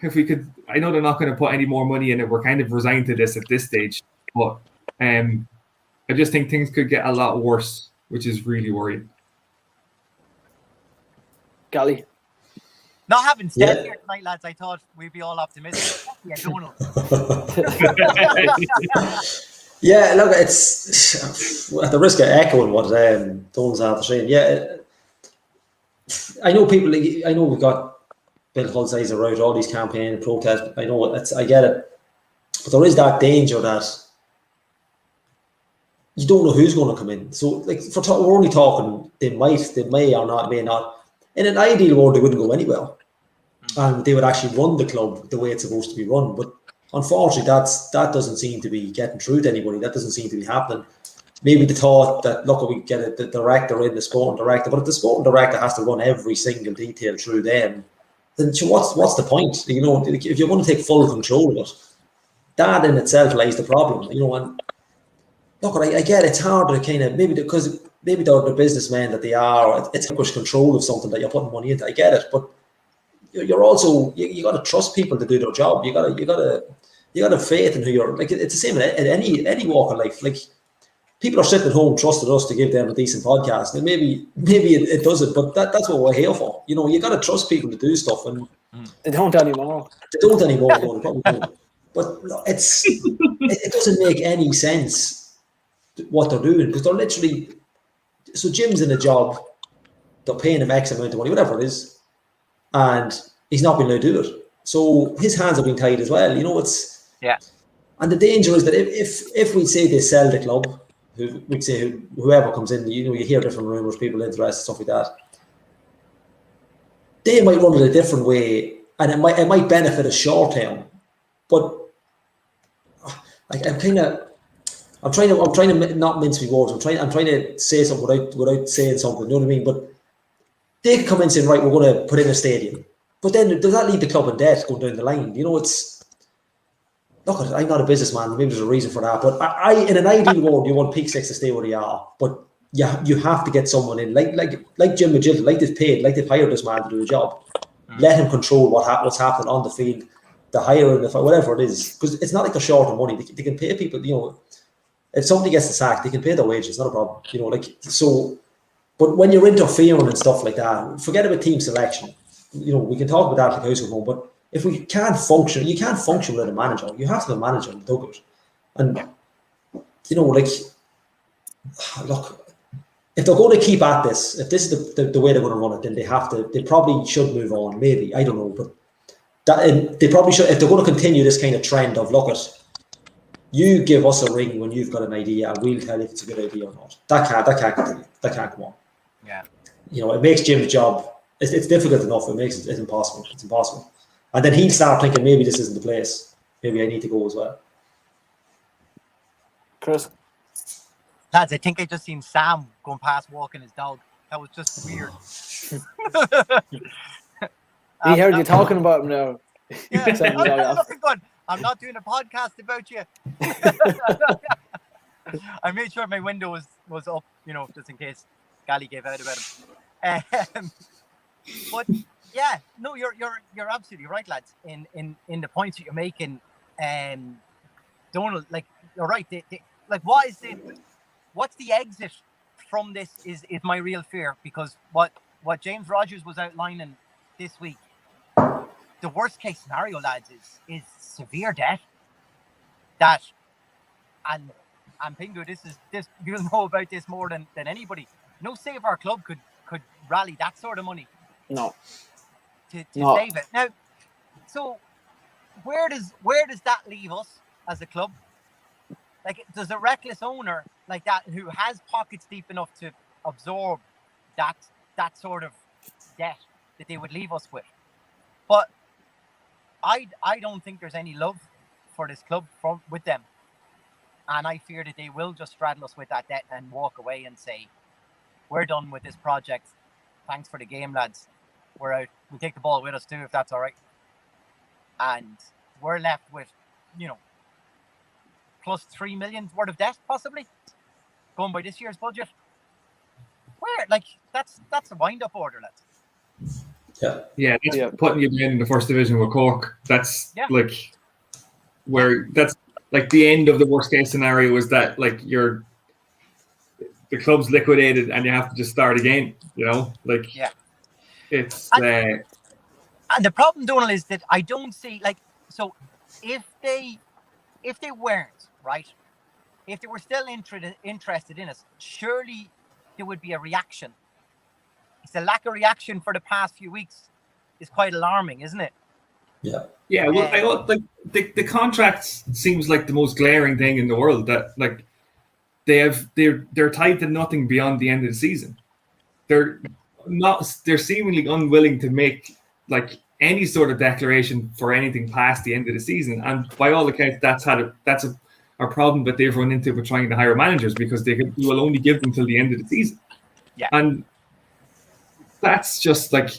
if we could. I know they're not going to put any more money in it. We're kind of resigned to this at this stage. But I just think things could get a lot worse, which is really worrying.
Gally?
Not having Steph here tonight, lads, I thought we'd be all optimistic. Yeah, don't know.
Yeah, look, it's at the risk of echoing what Don's after saying. Yeah, I know we got Bill Hulsizer out, all these campaign protests. I know I get it, but there is that danger that you don't know who's going to come in. So, like, we're only talking they may or not, may not. In an ideal world, they wouldn't go anywhere, and they would actually run the club the way it's supposed to be run. But unfortunately, that doesn't seem to be getting through to anybody. That doesn't seem to be happening. Maybe the thought that, look, we get the director in, the sporting director, but if the sporting director has to run every single detail through them, then what's the point? If you're going to take full control of it, that in itself lies the problem. And look, I get it's hard to kind of, maybe because they're the businessmen that they are. It's push control of something that you're putting money into. I get it, but you're also you got to trust people to do their job. You got to have faith in who you're. Like, it's the same in any walk of life. Like, people are sitting at home trusting us to give them a decent podcast, and maybe it doesn't, but that's what we're here for. You got to trust people to do stuff, and
they don't anymore.
They probably don't. But it doesn't make any sense what they're doing, because they're literally. So Jim's in a job, they're paying him X amount of money, whatever it is, and he's not been allowed to do it. So his hands have been tied as well. And the danger is that if we say they sell the club, we'd say whoever comes in, you hear different rumours, people interested, stuff like that. They might run it a different way, and it might benefit us short term. But I'm trying to not mince my words. I'm trying to say something without saying something. You know what I mean? But they could come in saying, right, we're going to put in a stadium. But then does that leave the club in debt going down the line? Look, I'm not a businessman. Maybe there's a reason for that. But in an ideal world, you want Peak Six to stay where they are. But you have to get someone in, like Jim McGill, like they've hired this man to do a job. Let him control what's happening on the field, the hiring, whatever it is. Because it's not like they're short of money. They can pay people. If somebody gets the sack, they can pay their wages. Not a problem. So. But when you're interfering and stuff like that, forget about team selection. We can talk about that like house at home, but if we can't function, you can't function without a manager. You have to have a manager in the dugout. And, look, if they're going to keep at this, if this is the way they're going to run it, then they probably should move on. Maybe, I don't know, but they probably should, if they're going to continue this kind of trend of, look, you give us a ring when you've got an idea and we'll tell you if it's a good idea or not. That can't continue. That can't go on.
Yeah.
It makes Jim's job It's difficult enough. It makes it's impossible. It's impossible. And then he'll start thinking, maybe this isn't the place. Maybe I need to go as well.
Chris?
Lads, I think I just seen Sam going past walking his dog. That was just weird.
He heard you talking about him now.
Yeah,
Send me that off.
good. I'm not doing a podcast about you. I made sure my window was up, just in case Gally gave out about him. But yeah, no, you're absolutely right, lads. In the points that you're making, Donald, like you're right. Like, what's the exit from this is my real fear, because what James Rogers was outlining this week, the worst case scenario, lads, is severe debt. And Pingu, this you'll know about this more than anybody. No Save Our Club could rally that sort of money.
No.
To
No.
save it. Now, so where does that leave us as a club? Like, does a reckless owner like that, who has pockets deep enough to absorb that sort of debt, that they would leave us with? But I don't think there's any love for this club with them, and I fear that they will just straddle us with that debt and walk away and say, we're done with this project. Thanks for the game, lads. We're out. We'll take the ball with us too, if that's all right. And we're left with, plus 3 million worth of debt, possibly, going by this year's budget. Where, like, that's a wind-up order, lads.
Yeah.
That's putting you in the first division with Cork. That's like where that's like the end of the worst case scenario is that like the club's liquidated and you have to just start again. It's
and the problem, Donald, is that I don't see, like, so if they weren't, right, if they were still interested in us, surely there would be a reaction. It's the lack of reaction for the past few weeks is quite alarming, isn't it?
Yeah.
Yeah, well, the contracts seems like the most glaring thing in the world. That like they're tied to nothing beyond the end of the season. They're seemingly unwilling to make like any sort of declaration for anything past the end of the season. And by all accounts, that's a problem that they've run into with trying to hire managers, because you will only give them till the end of the season.
Yeah,
and that's just like,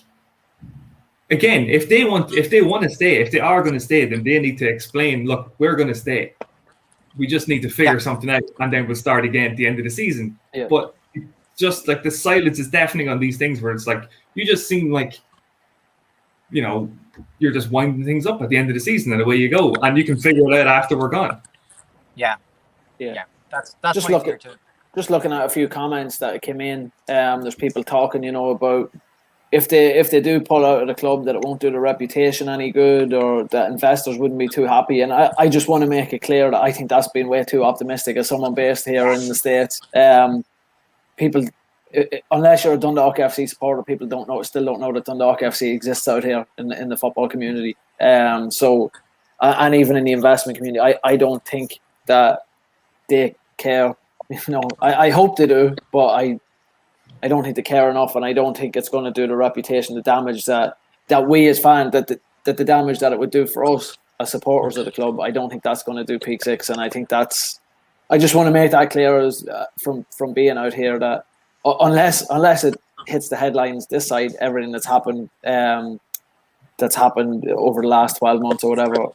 again, if they want to stay, if they are going to stay, then they need to explain, look, we're going to stay. We just need to figure something out, and then we'll start again at the end of the season.
Yeah.
But just like the silence is deafening on these things, where it's like, you just seem like, you're just winding things up at the end of the season and away you go. And you can figure it out after we're gone.
Yeah. That's
Just
my fear too.
Just looking at a few comments that came in, there's people talking, about if they do pull out of the club, that it won't do the reputation any good, or that investors wouldn't be too happy. And I just want to make it clear that I think that's been way too optimistic as someone based here in the States. People, unless you're a Dundalk FC supporter, people still don't know that Dundalk FC exists out here in the football community. So, and even in the investment community, I don't think that they care. I hope they do, but I don't think they care enough, and I don't think it's going to do the reputation, the damage that we as fans, that the damage that it would do for us as supporters of the club. I don't think that's going to do Peak Six, and I think I just want to make that clear as from being out here, that unless it hits the headlines this side, everything that's happened over the last 12 months or whatever,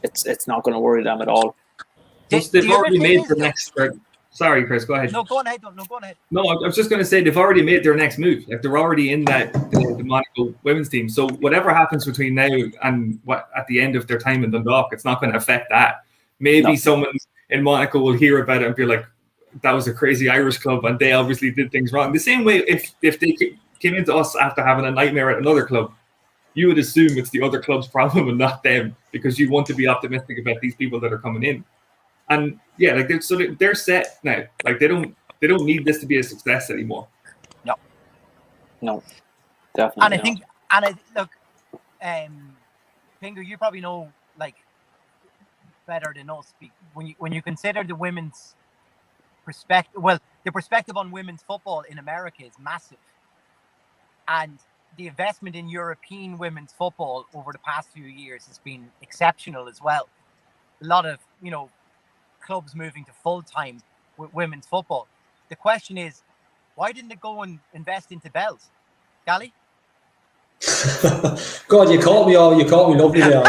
it's not going to worry them at all.
They've already made the next. Sorry, Chris, go ahead.
No, go on ahead. No, go on ahead.
No, I was just going to say they've already made their next move. Like, they're already in the Monaco women's team. So whatever happens between now and at the end of their time in Dundalk, it's not going to affect that. Maybe someone in Monaco will hear about it and be like, that was a crazy Irish club and they obviously did things wrong. The same way if they came into us after having a nightmare at another club, you would assume it's the other club's problem and not them, because you want to be optimistic about these people that are coming in. And yeah, like they're set now. Like they don't need this to be a success anymore.
No, definitely.
And I think, look, Pingu, you probably know like better than us. When you consider the women's perspective, the perspective on women's football in America is massive, and the investment in European women's football over the past few years has been exceptional as well. A lot of, clubs moving to full-time with women's football. The question is, why didn't it go and invest into Bells? Gally?
God, you caught me lovely there.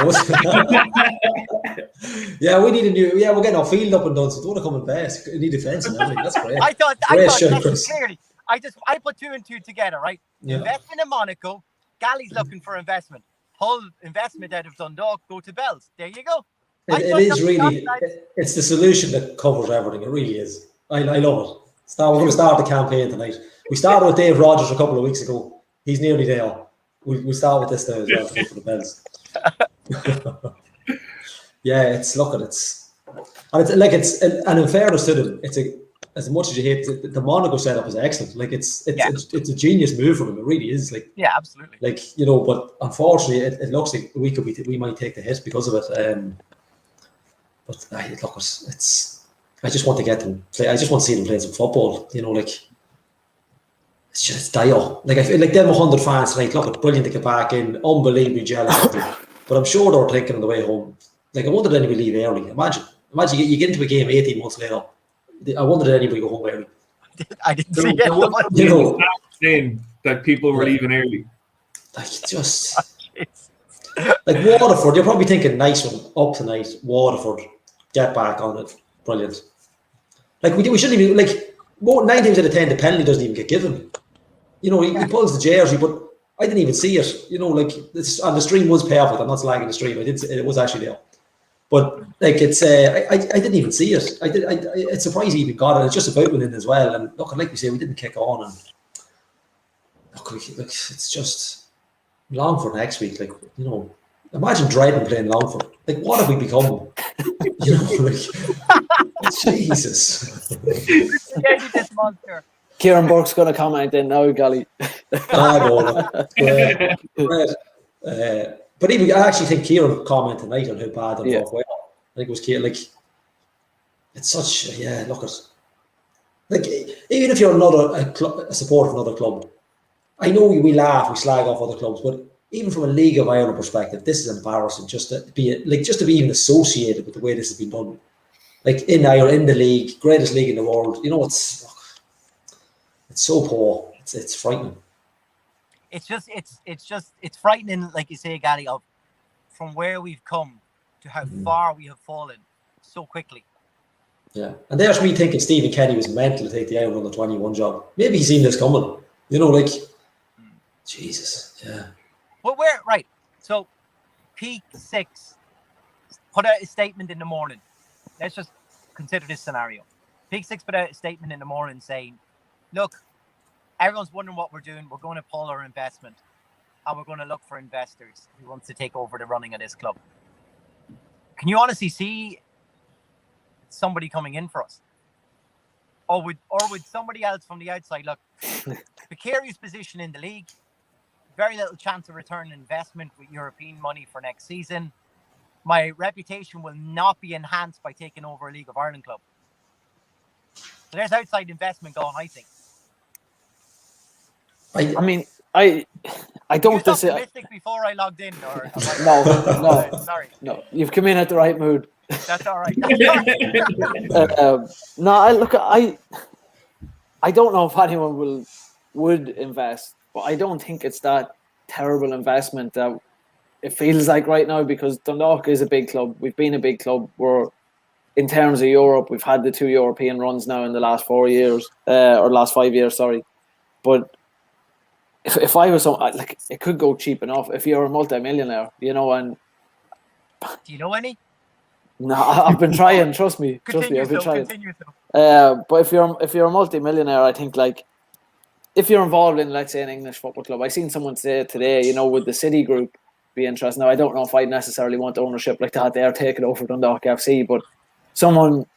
Yeah, we need a new. Yeah, we're getting our field up and done. So don't want to come and best. We need defence and everything. That's great.
I thought
Chris.
clearly. I put 2 and 2 together, right?
Yeah.
Investment in Monaco. Gally's looking for investment. Hull investment out of Dundalk. Go to Bells. There you go.
It is really. It's the solution that covers everything. It really is. I love it. We're going to start the campaign tonight. We started with Dave Rogers a couple of weeks ago. He's nearly there. We start with this now as well to go for the Bells. Yeah, it's and in fairness to them, as much as you hate it, the Monaco setup is excellent. Like it's a genius move from them. It really is. Like
yeah, absolutely.
Like but unfortunately, it looks like we might take the hit because of it. But it's. I just want to get them. I just want to see them playing some football. It's just dire. Like I feel like them 100 fans tonight. Look, it's brilliant to get back in. Unbelievably jealous of them. But I'm sure they're thinking on the way home. Like I wonder did anybody leave early. Imagine you get into a game 18 months later. I wonder did anybody go home early.
I didn't see it.
Saying that people were leaving early.
Like just like Waterford. You're probably thinking nice one up tonight. Waterford, get back on it. Brilliant. Like we shouldn't even 9 times out of 10 the penalty doesn't even get given. He pulls the jersey, but I didn't even see it. And the stream was perfect. I'm not slagging the stream. It was actually there. But it's I didn't even see it. It's surprised he even got it. It's just about winning as well. And look, like we say, we didn't kick on. And look, it's just Longford next week. Imagine Dryden playing Longford. What have we become? Jesus.
This monster.
Kieran Burke's going to comment in now, Gally.
But even I actually think Kieran commented tonight on how bad they were. I think it was Kieran. It's such look at even if you're a supporter of another club, I know we laugh, we slag off other clubs, but even from a League of Ireland perspective, this is embarrassing just to be even associated with the way this has been done. In Ireland, in the league, greatest league in the world, it's so poor. It's frightening.
It's frightening, like you say, Gally, of from where we've come to how far we have fallen so quickly.
Yeah, and there's me thinking Stephen Kenny was mental to take the Ireland under 21 job. Maybe he's seen this coming. Jesus, yeah.
Well, right. So, Peak 6 put out a statement in the morning. Let's just consider this scenario. Peak 6 put out a statement in the morning saying, look, everyone's wondering what we're doing. We're going to pull our investment and we're going to look for investors who wants to take over the running of this club. Can you honestly see somebody coming in for us? Or would somebody else from the outside look? Precarious position in the league, very little chance of return investment with European money for next season. My reputation will not be enhanced by taking over a League of Ireland club. So there's outside investment going, I think.
I mean, I don't.
You was optimistic before I logged in, or
no,
sorry.
No, you've come in at the right mood.
That's all right.
I don't know if anyone would invest, but I don't think it's that terrible investment that it feels like right now, because Dundalk is a big club. We've been a big club. We're, in terms of Europe, we've had the 2 European runs now in the last 4 years, or last 5 years, sorry. But if I was it could go cheap enough if you're a multi-millionaire, and
do you know any?
No, I've been trying. Trust me, I've been trying. But if you're a multi-millionaire, I think if you're involved in, let's say, an English football club, I seen someone say today, would the City Group be interested? Now, I don't know if I necessarily want ownership like that. They're taking over Dundalk FC, but someone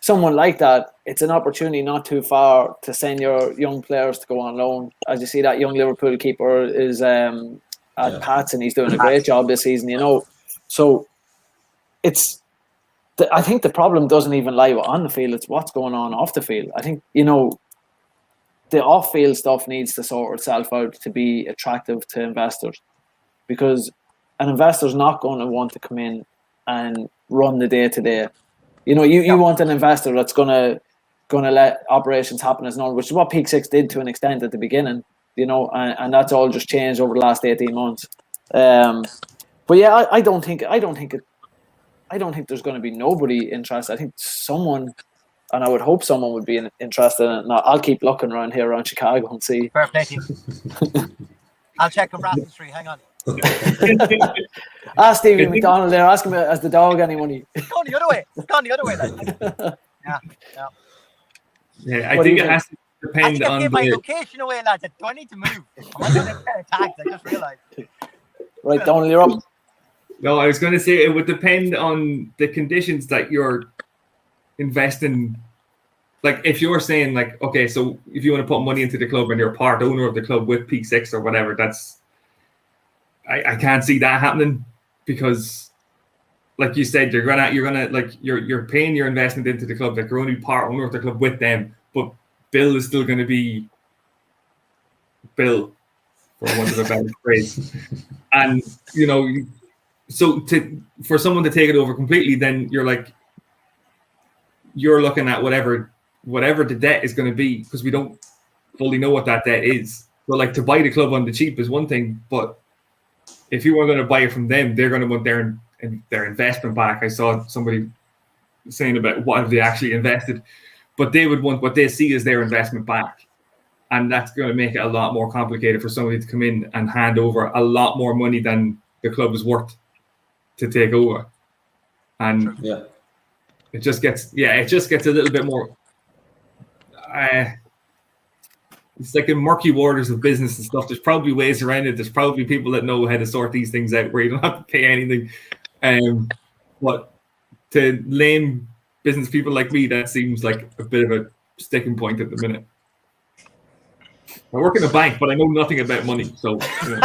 like that, it's an opportunity not too far to send your young players to go on loan. As you see, that young Liverpool keeper is at Pats, and he's doing a great job this season. So it's. I think the problem doesn't even lie on the field. It's what's going on off the field. I think, the off-field stuff needs to sort itself out to be attractive to investors, because an investor's not going to want to come in and run the day-to-day. You know, you want an investor that's going to let operations happen as normal, which is what Peak Six did to an extent at the beginning. You know, and that's all just changed over the last 18 months. But yeah, I don't think there's going to be nobody interested. I think someone, and I would hope someone would be interested in it. Now, I'll keep looking around here around Chicago and see.
Fair play to you. I'll check on Rathens Street. Hang on.
Ask Stevie McDonald there. Ask him, has the dog any money?
It's gone the other way. It's gone the other way. Like.
Yeah, I think it has to depend on.
I gave my location away, lads. Do I need to move? Am I going to get tagged? I just realised.
Right, Donald, you're up.
No, I was going to say it would depend on the conditions that you're investing. Like if you're saying like, okay, so if you want to put money into the club and you're part owner of the club with P6 or whatever, that's I can't see that happening, because like you said, you're gonna like you're paying your investment into the club, like you're only part owner of the club with them, but Bill is still going to be Bill, for want of a better phrase. And you know, so for someone to take it over completely, then you're looking at whatever the debt is going to be, because we don't fully know what that debt is. But like to buy the club on the cheap is one thing, but if you were going to buy it from them, they're going to want their investment back. I saw somebody saying about what have they actually invested, but they would want what they see as their investment back. And that's going to make it a lot more complicated for somebody to come in and hand over a lot more money than the club is worth to take over. And it just gets a little bit more it's like in murky waters of business and stuff. There's probably ways around it. There's probably people that know how to sort these things out where you don't have to pay anything. But to lame business people like me, that seems like a bit of a sticking point at the minute. I work in a bank, but I know nothing about money. So you know.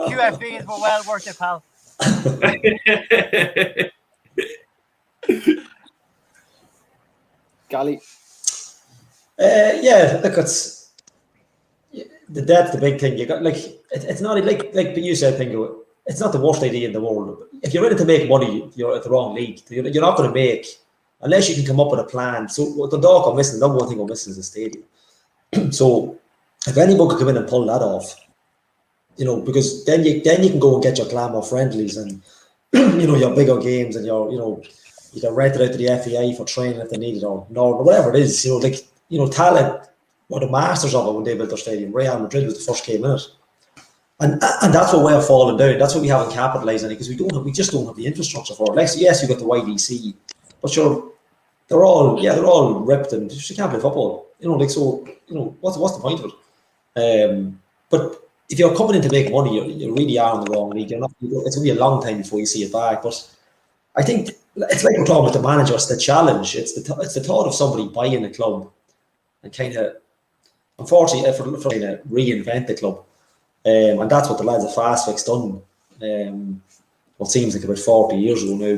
QFBs were well worth it, pal.
Gally.
Look, it's the debt's the big thing. You got like it's not like you said, Pingo. It's not the worst idea in the world. If you're ready to make money, you're at the wrong league. You're not going to make unless you can come up with a plan. So what the Dundalk are missing, number one thing we're missing is a stadium. So if anyone could come in and pull that off, you know, because then you can go and get your glamour friendlies and you know your bigger games and your you can rent it out to the FAI for training if they need it or whatever it is. You know, talent were the masters of it when they built their stadium. Real Madrid was the first came in it, and that's what we're falling down. That's what we haven't capitalised on it, because we just don't have the infrastructure for it. Like, yes, you got the YDC, but they're all ripped and you can't play football. You know, like, so you know what's the point of it? But if you're coming in to make money, you really are in the wrong league. It's going to be a long time before you see it back. But I think it's like we're talking about the manager. It's the challenge. It's the thought of somebody buying a club and kind of, unfortunately, for trying to reinvent the club. And that's what the lads at Fastfix done. What seems like about 40 years ago now.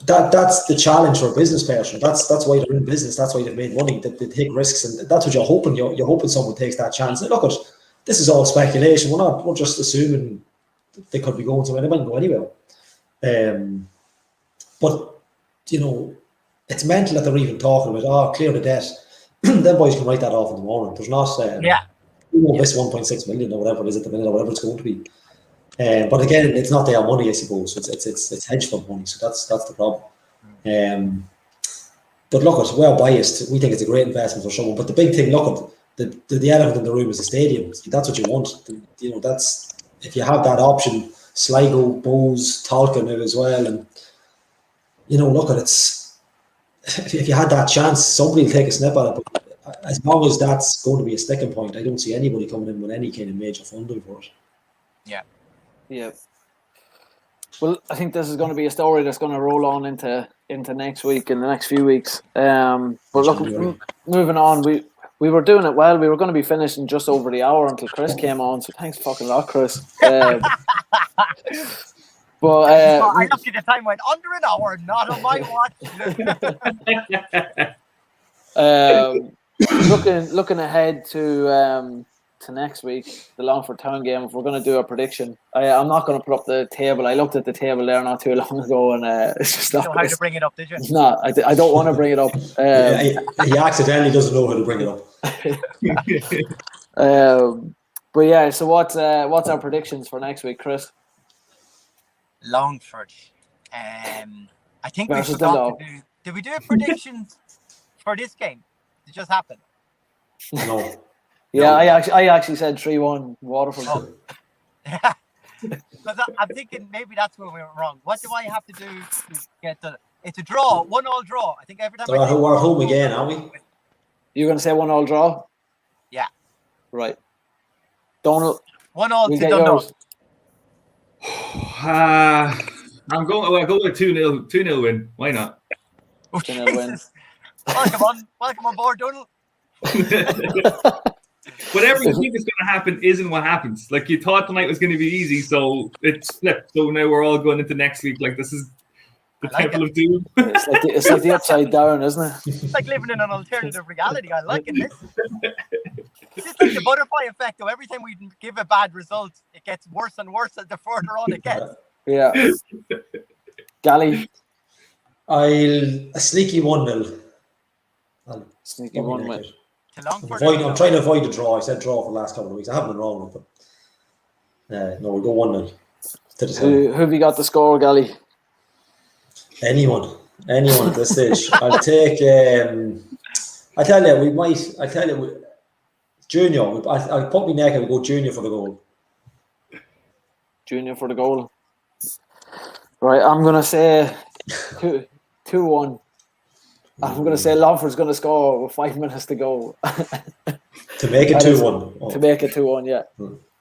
But that's the challenge for a business person. That's why they're in business. That's why they've made money. They take risks, and that's what you're hoping. You're hoping someone takes that chance. And look, this is all speculation. We're just assuming they could be going somewhere. They might go anywhere. But you know, it's mental that they're even talking about clear the debt. Them boys can write that off in the morning. There's not we won't miss 1.6 million or whatever it is at the minute or whatever it's going to be. But again, it's not their money, I suppose. It's hedge fund money, so that's the problem. But look, we're biased. We think it's a great investment for someone. But the big thing, look, the elephant in the room is the stadium. That's what you want. You know, that's if you have that option. Sligo, Bowes, Tolkien now as well, and you know, look at it's. If you had that chance, somebody will take a snip at it. But as long as that's going to be a sticking point, I don't see anybody coming in with any kind of major funding for it.
Yeah. Well, I think this is going to be a story that's going to roll on into next week, in the next few weeks. But look, moving on, we were doing it well. We were going to be finishing just over the hour until Chris came on. So thanks fucking lot, Chris. But
I looked at the time, went under an hour, not on my watch.
looking ahead to next week, the Longford Town game. If we're going to do a prediction, I'm not going to put up the table. I looked at the table there not too long ago, and it's just not.
You know how to bring it up, did you?
No, I don't want to bring it up.
He accidentally doesn't know how to bring it up.
But yeah, so what's our predictions for next week, Chris?
Longford. I think we
Versus
forgot to do. Did we do a prediction for this game? Did it just happen?
No.
Yeah, I actually said 3-1 Waterford.
Oh. Because I'm thinking maybe that's where we were wrong. What do I have to do to get the? It's a draw, 1-1 draw. I think every time
We're home again, are we?
You're going to say 1-1 draw?
Yeah.
Right. Donald.
1-1 to Dundalk.
I'll go with 2-0 win. Why not?
Oh,
2-0 win.
Welcome on board, Donald.
Whatever you think is going to happen isn't what happens. Like, you thought tonight was going to be easy, so it's flipped. So now we're all going into next week like this is the Temple of Doom.
It's like the upside down, isn't it?
It's like living in an alternative reality. I like this. It's like the butterfly effect, though. Every time we give a bad result, it gets worse and worse the further on it gets.
Yeah. Gally.
A sneaky 1-0.
Sneaky 1-0.
I'm trying to avoid the draw. I said draw for the last couple of weeks. I haven't been wrong, but no, we'll go 1-0.
Who have you got the score, Gally?
Anyone at this stage. I'll take. I tell you, Junior. I'll put me neck and we'll go Junior for the goal.
Junior for the goal. Right, I'm gonna say 2-1. I'm going to say Longford's going to score with 5 minutes to go.
To make it 2-1.
Oh. To make it 2-1, yeah.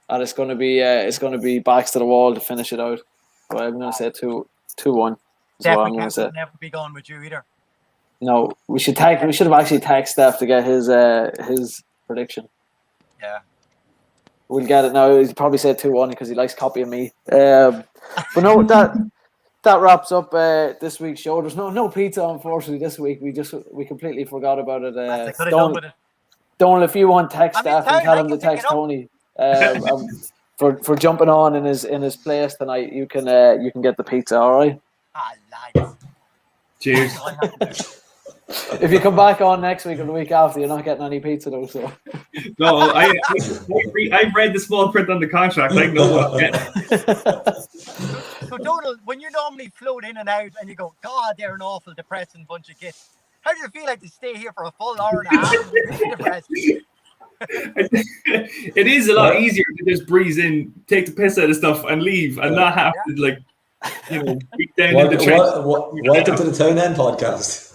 And it's going to be backs to the wall to finish it out. But I'm going to say 2-1.
Definitely can't never be going with you either.
No, we should have actually tagged Steph to get his prediction.
Yeah.
We'll get it now. He's probably said 2-1 because he likes copying me. But no, that wraps up this week's show. There's no pizza, unfortunately, this week. We completely forgot about it. Donald, if you want text Steph and tell him to text Tony for jumping on in his place tonight, you can get the pizza. All right.
Lads.
Cheers.
If you come back on next week or the week after, you're not getting any pizza though. So
no, I've read the small print on the contract. I know what I'm getting.
So Donald, when you normally float in and out and you go, God, they're an awful depressing bunch of kids. How do you feel like to stay here for a full hour and a half?
It is a lot easier to just breeze in, take the piss out of stuff, and leave, and not have to beat down in the trench.
Welcome to the Town End podcast.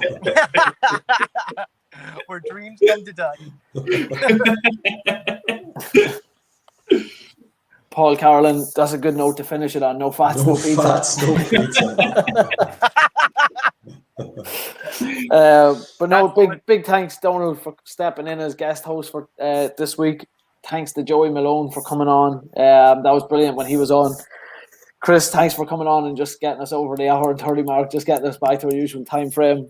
Where dreams come to die.
Paul Carolan, that's a good note to finish it on. No fats, no pizza.
No pizza.
But no, big thanks, Donald, for stepping in as guest host for this week. Thanks to Joey Malone for coming on. That was brilliant when he was on. Chris, thanks for coming on and just getting us over the hour and 30 mark, just getting us back to our usual time frame.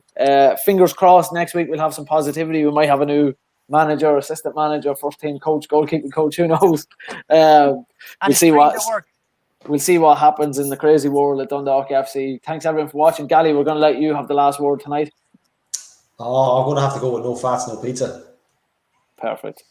Fingers crossed, next week we'll have some positivity. We might have a new manager, assistant manager, first team coach, goalkeeping coach, who knows? We'll see what happens in the crazy world at Dundalk FC. Thanks everyone for watching. Gally, we're going to let you have the last word tonight.
I'm going to have to go with no fats, no pizza.
Perfect.